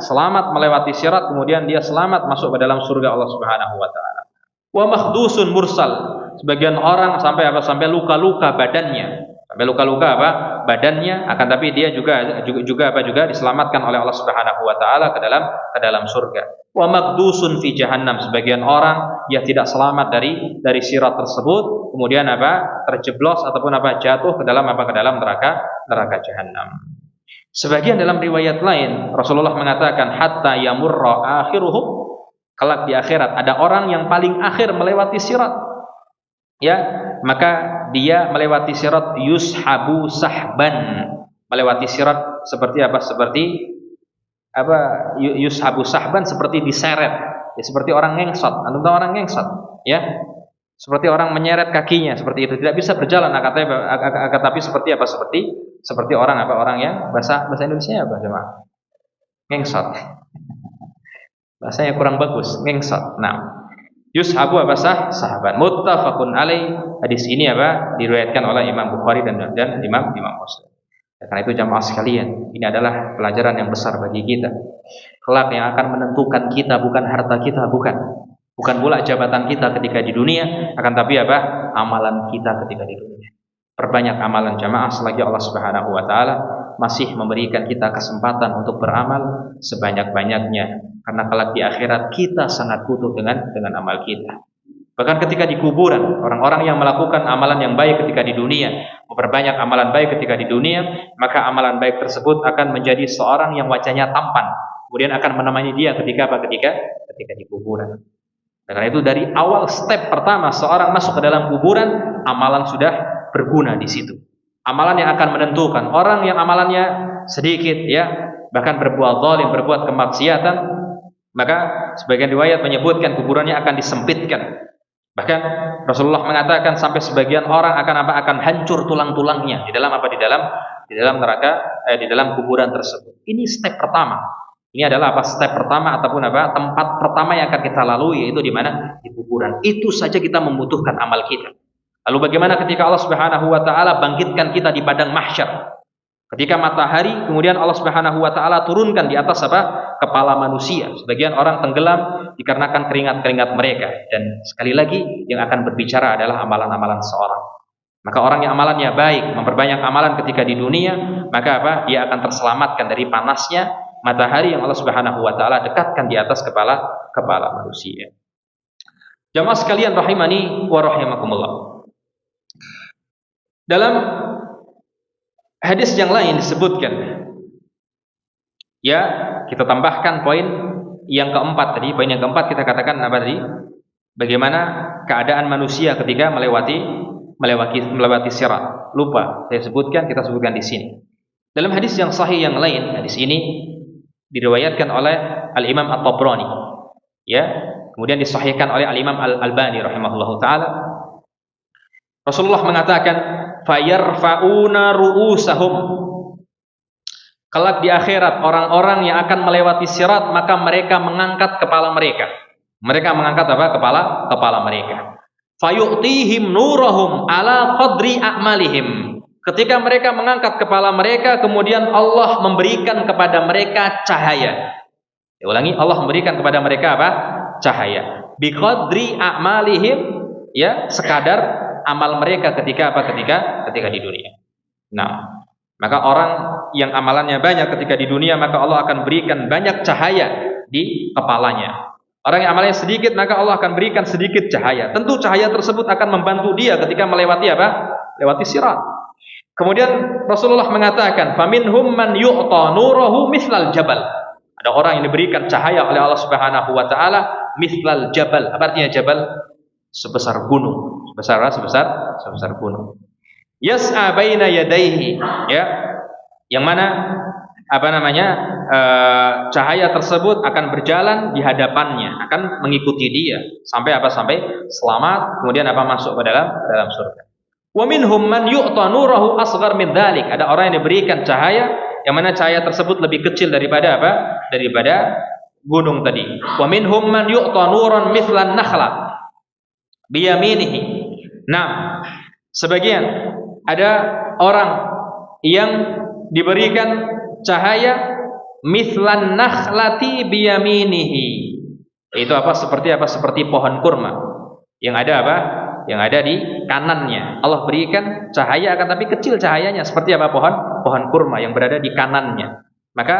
selamat melewati sirat, kemudian dia selamat masuk ke dalam surga Allah Subhanahu wa taala. Wa makhdusun mursal. Sebagian orang sampai luka-luka badannya. Sampai luka-luka badannya, akan tapi dia juga diselamatkan oleh Allah Subhanahu wa taala ke dalam surga. Wa makhdusun fi jahannam. Sebagian orang dia tidak selamat dari sirat tersebut, kemudian terjeblos ataupun jatuh ke dalam neraka jahannam. Sebagian dalam riwayat lain Rasulullah mengatakan hatta yamurra akhiruhum, kelak di akhirat ada orang yang paling akhir melewati sirat, ya, maka dia melewati sirat yushabu sahban, melewati sirat seperti yushabu sahban, seperti diseret, ya, seperti orang ngengsot. Antum tahu orang ngengsot, ya, seperti orang menyeret kakinya seperti itu, tidak bisa berjalan, tapi seperti orang yang bahasa Indonesia jemaah? Ngengsot. Bahasanya kurang bagus, ngengsot. Nah, yushabu sahabat. Muttafaqun alaih. Hadis ini diriwayatkan oleh Imam Bukhari dan Imam Muslim. Karena itu jamaah sekalian, ini adalah pelajaran yang besar bagi kita. Kelak yang akan menentukan kita bukan harta kita, bukan pula jabatan kita ketika di dunia, akan tapi amalan kita ketika di dunia. Perbanyak amalan jamaah selagi Allah Subhanahu wa taala masih memberikan kita kesempatan untuk beramal sebanyak-banyaknya, karena kelak di akhirat kita sangat butuh dengan amal kita. Bahkan ketika di kuburan, orang-orang yang melakukan amalan yang baik ketika di dunia, memperbanyak amalan baik ketika di dunia, maka amalan baik tersebut akan menjadi seorang yang wajahnya tampan, kemudian akan menemani dia ketika di kuburan. Karena itu dari awal step pertama seorang masuk ke dalam kuburan, amalan sudah berguna di situ. Amalan yang akan menentukan. Orang yang amalannya sedikit, ya, bahkan berbuat zalim, berbuat kemaksiatan, maka sebagian riwayat menyebutkan kuburannya akan disempitkan. Bahkan Rasulullah mengatakan sampai sebagian orang akan hancur tulang-tulangnya di dalam neraka, di dalam kuburan tersebut. Ini step pertama. Ini adalah step pertama ataupun tempat pertama yang akan kita lalui, yaitu di mana? Di kuburan. Itu saja kita membutuhkan amal kita. Lalu bagaimana ketika Allah Subhanahu wa taala bangkitkan kita di padang mahsyar? Ketika matahari kemudian Allah Subhanahu wa taala turunkan di atas kepala manusia. Sebagian orang tenggelam dikarenakan keringat-keringat mereka, dan sekali lagi yang akan berbicara adalah amalan-amalan seorang. Maka orang yang amalannya baik, memperbanyak amalan ketika di dunia, maka dia akan terselamatkan dari panasnya matahari yang Allah Subhanahu wa taala dekatkan di atas kepala manusia. Jamaah sekalian rahimani wa rahimakumullah. Dalam hadis yang lain disebutkan, ya, kita tambahkan poin yang keempat tadi. Poin yang keempat kita katakan tadi? Bagaimana keadaan manusia ketika melewati sirat. Lupa saya sebutkan, kita sebutkan di sini. Dalam hadis yang sahih yang lain, hadis ini diriwayatkan oleh Al-Imam At-Tabrani, ya, kemudian disahihkan oleh Al-Imam Al-Albani rahimahullahu taala. Rasulullah mengatakan, fayarfa'una ru'usahum. Kelak di akhirat orang-orang yang akan melewati sirat, maka mereka mengangkat kepala mereka. Mereka mengangkat kepala mereka. Fayu'tihim nurahum ala qadri a'malihim. Ketika mereka mengangkat kepala mereka, kemudian Allah memberikan kepada mereka cahaya. Ulangi, Allah memberikan kepada mereka cahaya. Bi qadri a'malihim, ya, sekadar amal mereka ketika di dunia. Nah, maka orang yang amalannya banyak ketika di dunia, maka Allah akan berikan banyak cahaya di kepalanya. Orang yang amalnya sedikit, maka Allah akan berikan sedikit cahaya. Tentu cahaya tersebut akan membantu dia ketika melewati lewati sirat. Kemudian Rasulullah mengatakan, faminhum man yu'ta nurahu mislal jabal. Ada orang yang diberikan cahaya oleh Allah Subhanahu wa taala mislal jabal. Apa artinya jabal? Sebesar gunung. Sebesar gunung. Yas'a baina yadayhi, ya. Yang mana apa namanya, cahaya tersebut akan berjalan di hadapannya, akan mengikuti dia sampai apa, sampai selamat, kemudian apa, masuk ke dalam surga. Wa minhum man yu'ta nurahu asghar min dzalik. Ada orang yang diberikan cahaya yang mana cahaya tersebut lebih kecil daripada apa? Daripada gunung tadi. Wa minhum man yu'ta nuran mithlan nakhla biyaminihi. Nah, sebagian ada orang yang diberikan cahaya mithlan nakhlati biyaminihi. Itu apa? Seperti apa? Seperti pohon kurma yang ada apa? Yang ada di kanannya. Allah berikan cahaya akan tapi kecil cahayanya, seperti apa? Pohon kurma yang berada di kanannya. Maka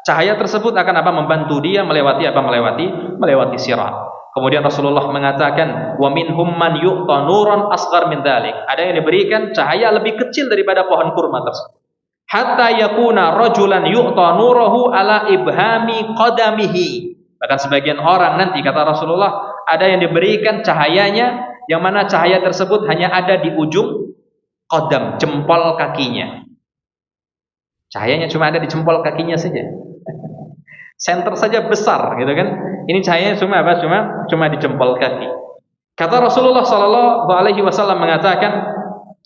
cahaya tersebut akan apa? Membantu dia melewati apa? Melewati sirat. Kemudian Rasulullah mengatakan, wa minhum man yu'ta nuran asghar min dzalik. Ada yang diberikan cahaya lebih kecil daripada pohon kurma tersebut. Hatta yakuna rajulan yu'ta nurahu ala ibhami qadamihi. Bahkan sebagian orang nanti, kata Rasulullah, ada yang diberikan cahayanya yang mana cahaya tersebut hanya ada di ujung qadam, jempol kakinya. Cahayanya cuma ada di jempol kakinya saja. Senter saja besar, gitu kan? Ini cahayanya cuma apa? Cuma di jempol kaki. Kata Rasulullah sallallahu alaihi wasallam mengatakan,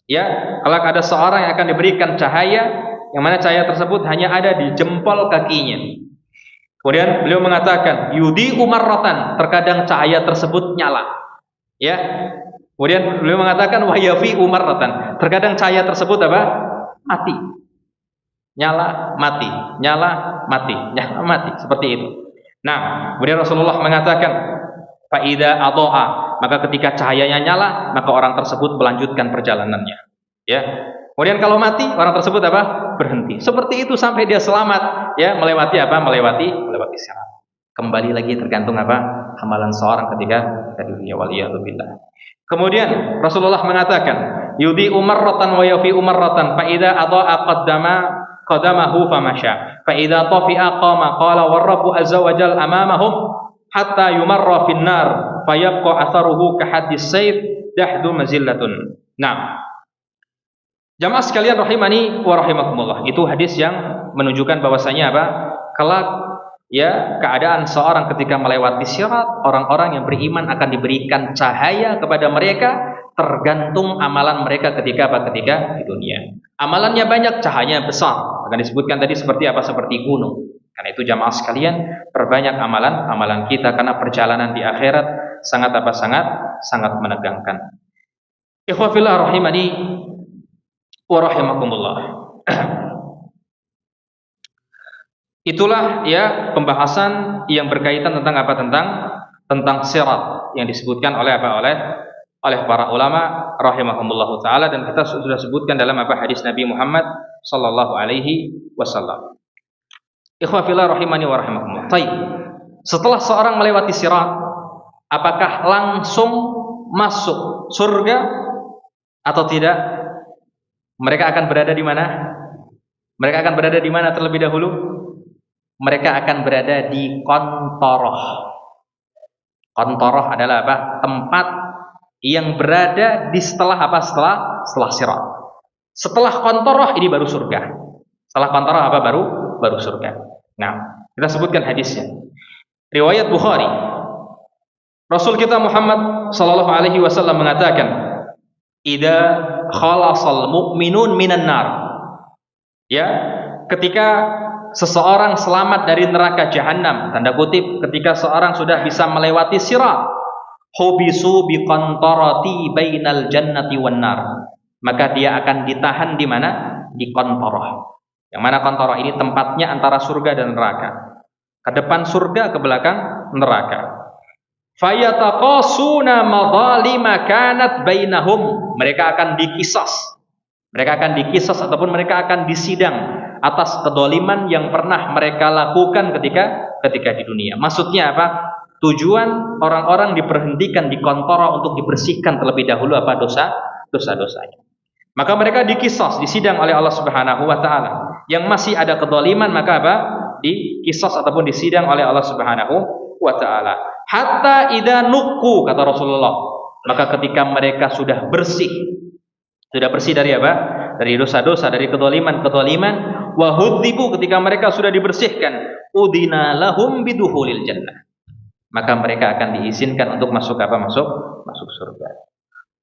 ya, kalau ada seorang yang akan diberikan cahaya yang mana cahaya tersebut hanya ada di jempol kakinya. Kemudian beliau mengatakan, yudi umarratan, terkadang cahaya tersebut nyala. Ya. Kemudian beliau mengatakan wahyafi umarratan, terkadang cahaya tersebut apa? Mati. Nyala, mati, nyala, mati, nyala, mati, seperti itu. Nah, kemudian Rasulullah mengatakan, fa idza adha'a, maka ketika cahayanya nyala, maka orang tersebut melanjutkan perjalanannya. Ya. Kemudian kalau mati, orang tersebut apa? Berhenti. Seperti itu sampai dia selamat, ya, melewati apa? Melewati sirat. Kembali lagi tergantung apa? Amalan seorang ketika dunia, waliyadzubillah. Kemudian Rasulullah mengatakan, yudi umarratan wa yafi umarratan, fa idza adha'a qadamahu famasha, fa idza tafi'a qama qala war-rabbu azza wa jalla amamahum hatta yumarra fin nar fayabqa atharuhu ka haddis sayf dahdu mazillatun. Nah, jamaah sekalian rahimani wa rahimakumullah, itu hadis yang menunjukkan bahwasanya apa? Kelak, ya, keadaan seorang ketika melewati sirat, orang-orang yang beriman akan diberikan cahaya kepada mereka tergantung amalan mereka ketika apa? Ketika di dunia. Amalannya banyak, cahayanya besar. Akan disebutkan tadi seperti apa? Seperti gunung. Karena itu jamaah sekalian, perbanyak amalan kita karena perjalanan di akhirat sangat apa? Sangat menegangkan. Ikhwah fillah rahimani wa rahimakumullah. Itulah, ya, pembahasan yang berkaitan tentang apa? Tentang sirat yang disebutkan oleh apa? Oleh para ulama rahimahumullah taala, dan kita sudah sebutkan dalam apa? Hadis Nabi Muhammad sallallahu alaihi wasallam. Ikhwah fillah rahimani wa rahimakumullah. Baik. Setelah seorang melewati sirat, apakah langsung masuk surga atau tidak? Mereka akan berada di mana? Mereka akan berada di mana terlebih dahulu? Mereka akan berada di qantoroh. Qantoroh adalah apa? Tempat yang berada di setelah apa? Setelah sirat. Setelah qantoroh ini baru surga. Setelah qantoroh apa? Baru surga. Nah, kita sebutkan hadisnya. Riwayat Bukhari. Rasul kita Muhammad sallallahu alaihi wasallam mengatakan, "Idza khalasal mu'minun minan nar." Ya, ketika seseorang selamat dari neraka jahanam, tanda kutip, ketika seorang sudah bisa melewati sirat, hubisu biqantarati bainal jannati wan nar, maka dia akan ditahan di mana? Di qantoroh. Yang mana qantoroh ini tempatnya antara surga dan neraka. Ke depan surga, ke belakang neraka. Fayataqasuna madhalima kanat bainahum, mereka akan dikisas. Mereka akan dikisas ataupun mereka akan disidang atas kedoliman yang pernah mereka lakukan ketika di dunia. Maksudnya apa? Tujuan orang-orang diberhentikan di qantoroh untuk dibersihkan terlebih dahulu apa? Dosa-dosanya. Maka mereka dikisas, disidang oleh Allah Subhanahu wa taala. Yang masih ada kedoliman maka apa? Dikisas ataupun disidang oleh Allah Subhanahu wa taala. Hatta idza nuqu, kata Rasulullah, maka ketika mereka sudah bersih dari apa? dari dosa-dosa, dari kezaliman, wa hudzibu, ketika mereka sudah dibersihkan, udina lahum bidukhulil jannah, maka mereka akan diizinkan untuk masuk apa? Masuk surga.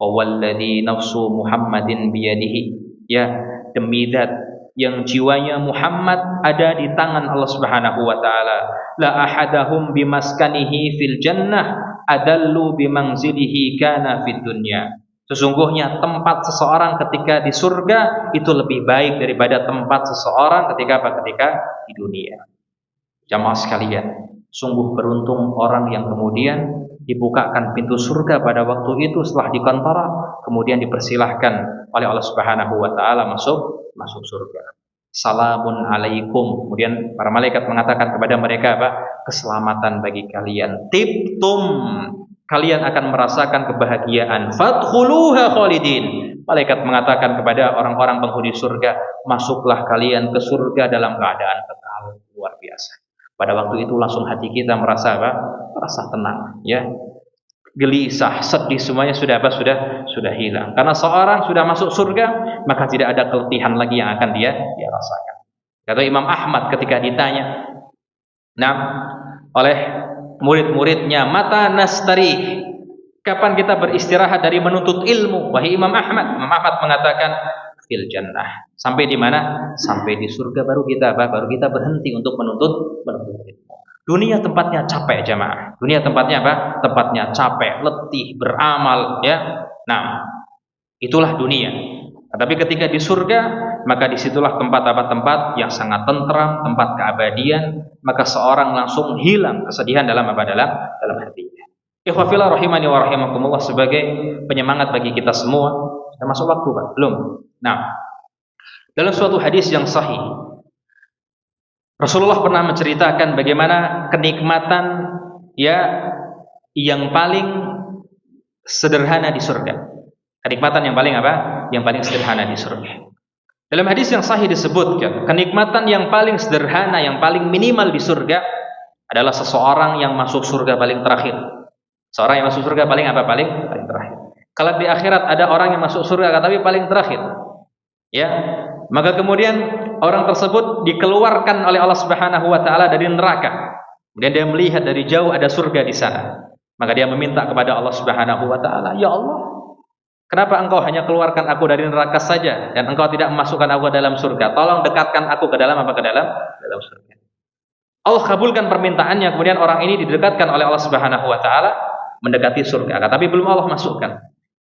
Walladzi nafsu Muhammadin biyadihi, ya, demi zat yang jiwanya Muhammad ada di tangan Allah Subhanahu wa taala, la ahadahum bimaskanihi fil jannah adallu bimanzilihi kana fid dunya. Sesungguhnya tempat seseorang ketika di surga itu lebih baik daripada tempat seseorang ketika apa? Ketika di dunia. Jamaah sekalian, sungguh beruntung orang yang kemudian dibukakan pintu surga pada waktu itu setelah di kantara, kemudian dipersilahkan oleh Allah Subhanahu wa taala masuk surga. Salamun alaikum. Kemudian para malaikat mengatakan kepada mereka apa? Keselamatan bagi kalian. Tibtum, kalian akan merasakan kebahagiaan. Fadkhuluha khalidin. Malaikat mengatakan kepada orang-orang penghuni surga, masuklah kalian ke surga dalam keadaan kekal. Luar biasa. Pada waktu itu langsung hati kita merasa apa? Merasa tenang, ya. Gelisah, sedih, semuanya sudah apa? Sudah hilang. Karena seorang sudah masuk surga, maka tidak ada keletihan lagi yang akan dia rasakan. Kata Imam Ahmad ketika ditanya, oleh murid-muridnya, mata nastari, kapan kita beristirahat dari menuntut ilmu? Wahai Imam Ahmad mengatakan, fil jannah. Sampai di mana? Sampai di surga baru kita apa? Baru kita berhenti untuk menuntut ilmu. Dunia tempatnya capek, jamaah. Dunia tempatnya apa? Tempatnya capek, letih, beramal, ya. Nah, itulah dunia. Tapi ketika di surga, maka disitulah tempat apa? Tempat yang sangat tentram, tempat keabadian. Maka seorang langsung hilang kesedihan dalam apa? Dalam hatinya. Ikhwafillah rahimani wa rahimakumullah, sebagai penyemangat bagi kita semua. Sudah masuk waktu, Pak? Belum? Nah, dalam suatu hadis yang sahih, Rasulullah pernah menceritakan bagaimana kenikmatan, ya, yang paling sederhana di surga. Kenikmatan yang paling apa? Yang paling sederhana di surga. Dalam hadis yang sahih disebutkan, kenikmatan yang paling sederhana, yang paling minimal di surga adalah seseorang yang masuk surga paling terakhir. Seorang yang masuk surga paling apa? Paling terakhir. Kalau di akhirat ada orang yang masuk surga tapi paling terakhir, ya, maka kemudian orang tersebut dikeluarkan oleh Allah Subhanahu wa taala dari neraka. Kemudian dia melihat dari jauh ada surga di sana. Maka dia meminta kepada Allah Subhanahu wa taala, "Ya Allah, kenapa engkau hanya keluarkan aku dari neraka saja dan engkau tidak memasukkan aku ke dalam surga? Tolong dekatkan aku ke dalam apa? Ke dalam surga." Allah kabulkan permintaannya, kemudian orang ini didekatkan oleh Allah Subhanahu wa taala mendekati surga. Tapi belum Allah masukkan.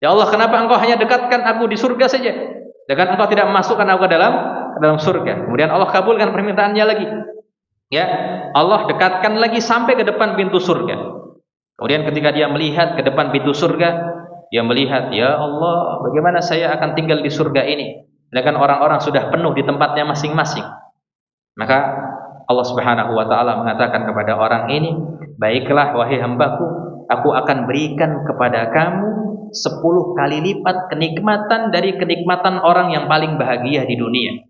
"Ya Allah, kenapa engkau hanya dekatkan aku di surga saja? Dan engkau tidak memasukkan aku ke dalam surga?" Kemudian Allah kabulkan permintaannya lagi. Ya, Allah dekatkan lagi sampai ke depan pintu surga. Kemudian ketika dia melihat ke depan pintu surga, dia melihat, "Ya Allah, bagaimana saya akan tinggal di surga ini? Sedangkan orang-orang sudah penuh di tempatnya masing-masing." Maka Allah Subhanahu wa taala mengatakan kepada orang ini, "Baiklah wahai hambaku, aku akan berikan kepada kamu 10 kali lipat kenikmatan dari kenikmatan orang yang paling bahagia di dunia."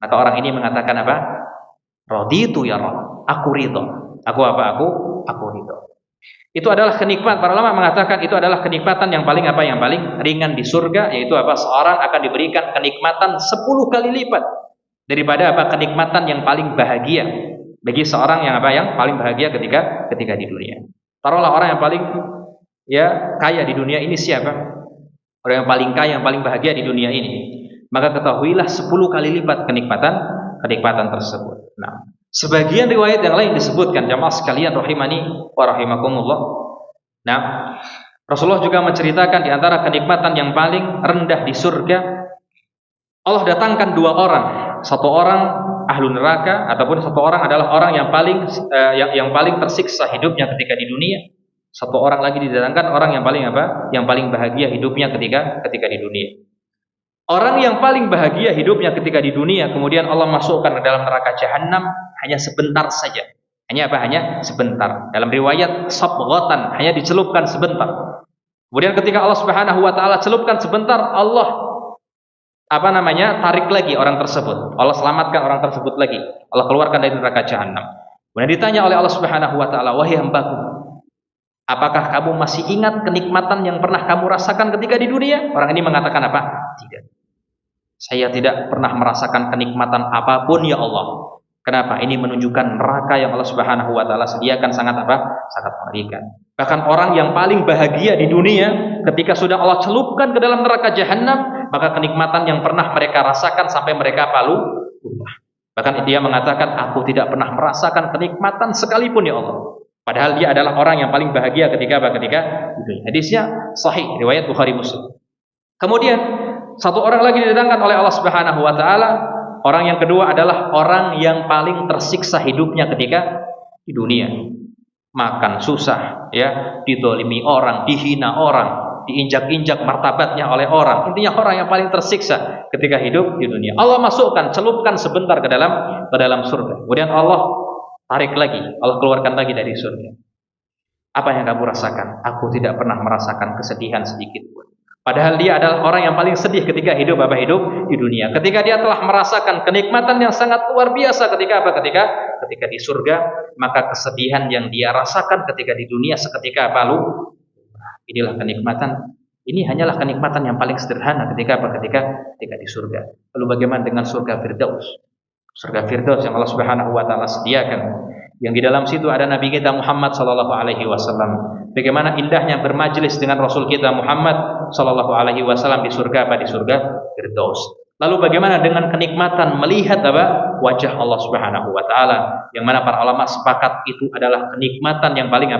Maka orang ini mengatakan apa? Raditu ya Rabb, aku ridho. Aku apa? Aku ridho. Itu adalah kenikmatan. Para ulama mengatakan itu adalah kenikmatan yang paling apa? Yang paling ringan di surga, yaitu apa? Seorang akan diberikan kenikmatan 10 kali lipat daripada apa? Kenikmatan yang paling bahagia bagi seorang yang apa? Yang paling bahagia ketika di dunia. Taruhlah orang yang paling, ya, kaya di dunia ini siapa? Orang yang paling kaya, yang paling bahagia di dunia ini. Maka ketahuilah 10 kali lipat kenikmatan tersebut. Nah, sebagian riwayat yang lain disebutkan, jamaah sekalian rahimani wa rahimakumullah. Nah, Rasulullah juga menceritakan di antara kenikmatan yang paling rendah di surga, Allah datangkan 2 orang. Satu orang ahlu neraka, ataupun satu orang adalah orang yang paling tersiksa hidupnya ketika di dunia. Satu orang lagi didatangkan orang yang paling apa? Yang paling bahagia hidupnya ketika di dunia. Orang yang paling bahagia hidupnya ketika di dunia, kemudian Allah masukkan ke dalam neraka jahanam hanya sebentar saja. Hanya apa? Hanya sebentar. Dalam riwayat sabghatan, hanya dicelupkan sebentar. Kemudian ketika Allah Subhanahu wa taala celupkan sebentar, Allah tarik lagi orang tersebut. Allah selamatkan orang tersebut lagi. Allah keluarkan dari neraka jahanam. Kemudian ditanya oleh Allah Subhanahu wa taala, "Wahai hambaku, apakah kamu masih ingat kenikmatan yang pernah kamu rasakan ketika di dunia?" Orang ini mengatakan apa? Tidak. Saya tidak pernah merasakan kenikmatan apapun ya Allah. Kenapa? Ini menunjukkan neraka yang Allah Subhanahu wa taala sediakan sangat apa? Sangat mengerikan. Bahkan orang yang paling bahagia di dunia ketika sudah Allah celupkan ke dalam neraka jahanam, maka kenikmatan yang pernah mereka rasakan sampai mereka palu. Bahkan dia mengatakan, aku tidak pernah merasakan kenikmatan sekalipun ya Allah. Padahal dia adalah orang yang paling bahagia ketika apa? Ketika dunia. Hadisnya sahih, riwayat Bukhari Muslim. Kemudian satu orang lagi didatangkan oleh Allah Subhanahu wa taala. Orang yang kedua adalah orang yang paling tersiksa hidupnya ketika di dunia. Makan susah, ya, didolimi orang, dihina orang, diinjak-injak martabatnya oleh orang. Intinya orang yang paling tersiksa ketika hidup di dunia. Allah masukkan, celupkan sebentar ke dalam surga. Kemudian Allah tarik lagi, Allah keluarkan lagi dari surga. Apa yang kamu rasakan? Aku tidak pernah merasakan kesedihan sedikit pun. Padahal dia adalah orang yang paling sedih ketika hidup di dunia. Ketika dia telah merasakan kenikmatan yang sangat luar biasa ketika di surga, maka kesedihan yang dia rasakan ketika di dunia seketika lupa. Inilah kenikmatan. Ini hanyalah kenikmatan yang paling sederhana ketika di surga. Lalu bagaimana dengan surga Firdaus? Surga Firdaus yang Allah Subhanahu wa taala sediakan. Yang di dalam situ ada Nabi kita Muhammad sallallahu alaihi wasallam. Bagaimana indahnya bermajlis dengan Rasul kita Muhammad sallallahu alaihi wasallam di surga di surga Firdaus. Lalu bagaimana dengan kenikmatan melihat wajah Allah Subhanahu wa taala, yang mana para ulama sepakat itu adalah kenikmatan yang paling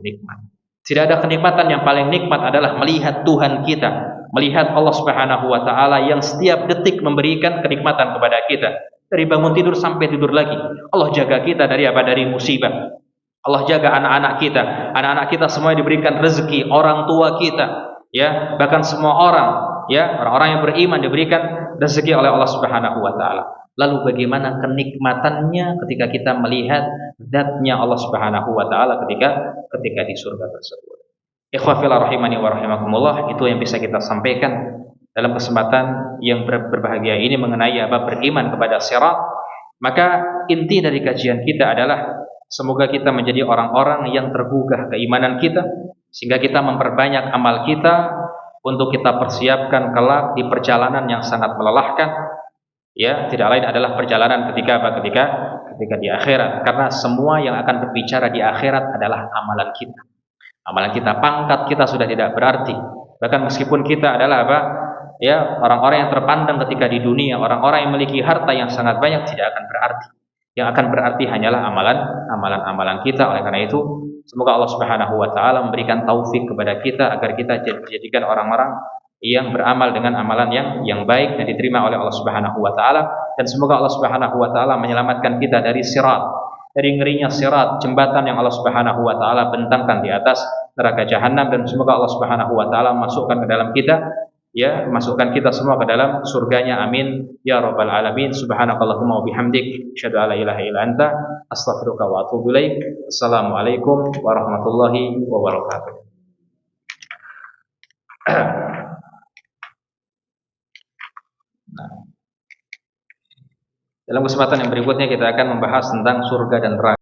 nikmat. Tidak ada kenikmatan yang paling nikmat adalah melihat Tuhan kita, melihat Allah Subhanahu wa taala yang setiap detik memberikan kenikmatan kepada kita. Dari bangun tidur sampai tidur lagi. Allah jaga kita dari musibah. Allah jaga anak-anak kita. Anak-anak kita semuanya diberikan rezeki, orang tua kita, ya, bahkan semua orang, ya, orang-orang yang beriman diberikan rezeki oleh Allah Subhanahu wa taala. Lalu bagaimana kenikmatannya ketika kita melihat zatnya Allah Subhanahu wa taala ketika di surga tersebut. Ikhwafillah rahimani wa rahimakumullah, itu yang bisa kita sampaikan dalam kesempatan yang berbahagia ini mengenai beriman kepada sirat. Maka inti dari kajian kita adalah semoga kita menjadi orang-orang yang tergugah keimanan kita, sehingga kita memperbanyak amal kita untuk kita persiapkan kelak di perjalanan yang sangat melelahkan. Ya, tidak lain adalah perjalanan ketika di akhirat. Karena semua yang akan berbicara di akhirat adalah amalan kita. Amalan kita, pangkat kita sudah tidak berarti. Bahkan meskipun kita adalah ya, orang-orang yang terpandang ketika di dunia, orang-orang yang memiliki harta yang sangat banyak, tidak akan berarti. Yang akan berarti hanyalah amalan kita. Oleh karena itu, semoga Allah Subhanahu wa taala memberikan taufik kepada kita agar kita dijadikan orang-orang yang beramal dengan amalan yang baik dan diterima oleh Allah Subhanahu wa taala, dan semoga Allah Subhanahu wa taala menyelamatkan kita dari sirat, dari ngerinya sirat, jembatan yang Allah Subhanahu wa taala bentangkan di atas neraka jahanam, dan semoga Allah Subhanahu wa taala masukkan ke dalam kita, ya, masukkan kita semua ke dalam surganya, amin ya rabbal alamin. Subhanakallahumma wa bihamdik, asyhadu an la ilaha illa anta, astaghfiruka wa atubu ilaik. Assalamualaikum warahmatullahi wabarakatuh. Dalam kesempatan yang berikutnya kita akan membahas tentang surga dan neraka.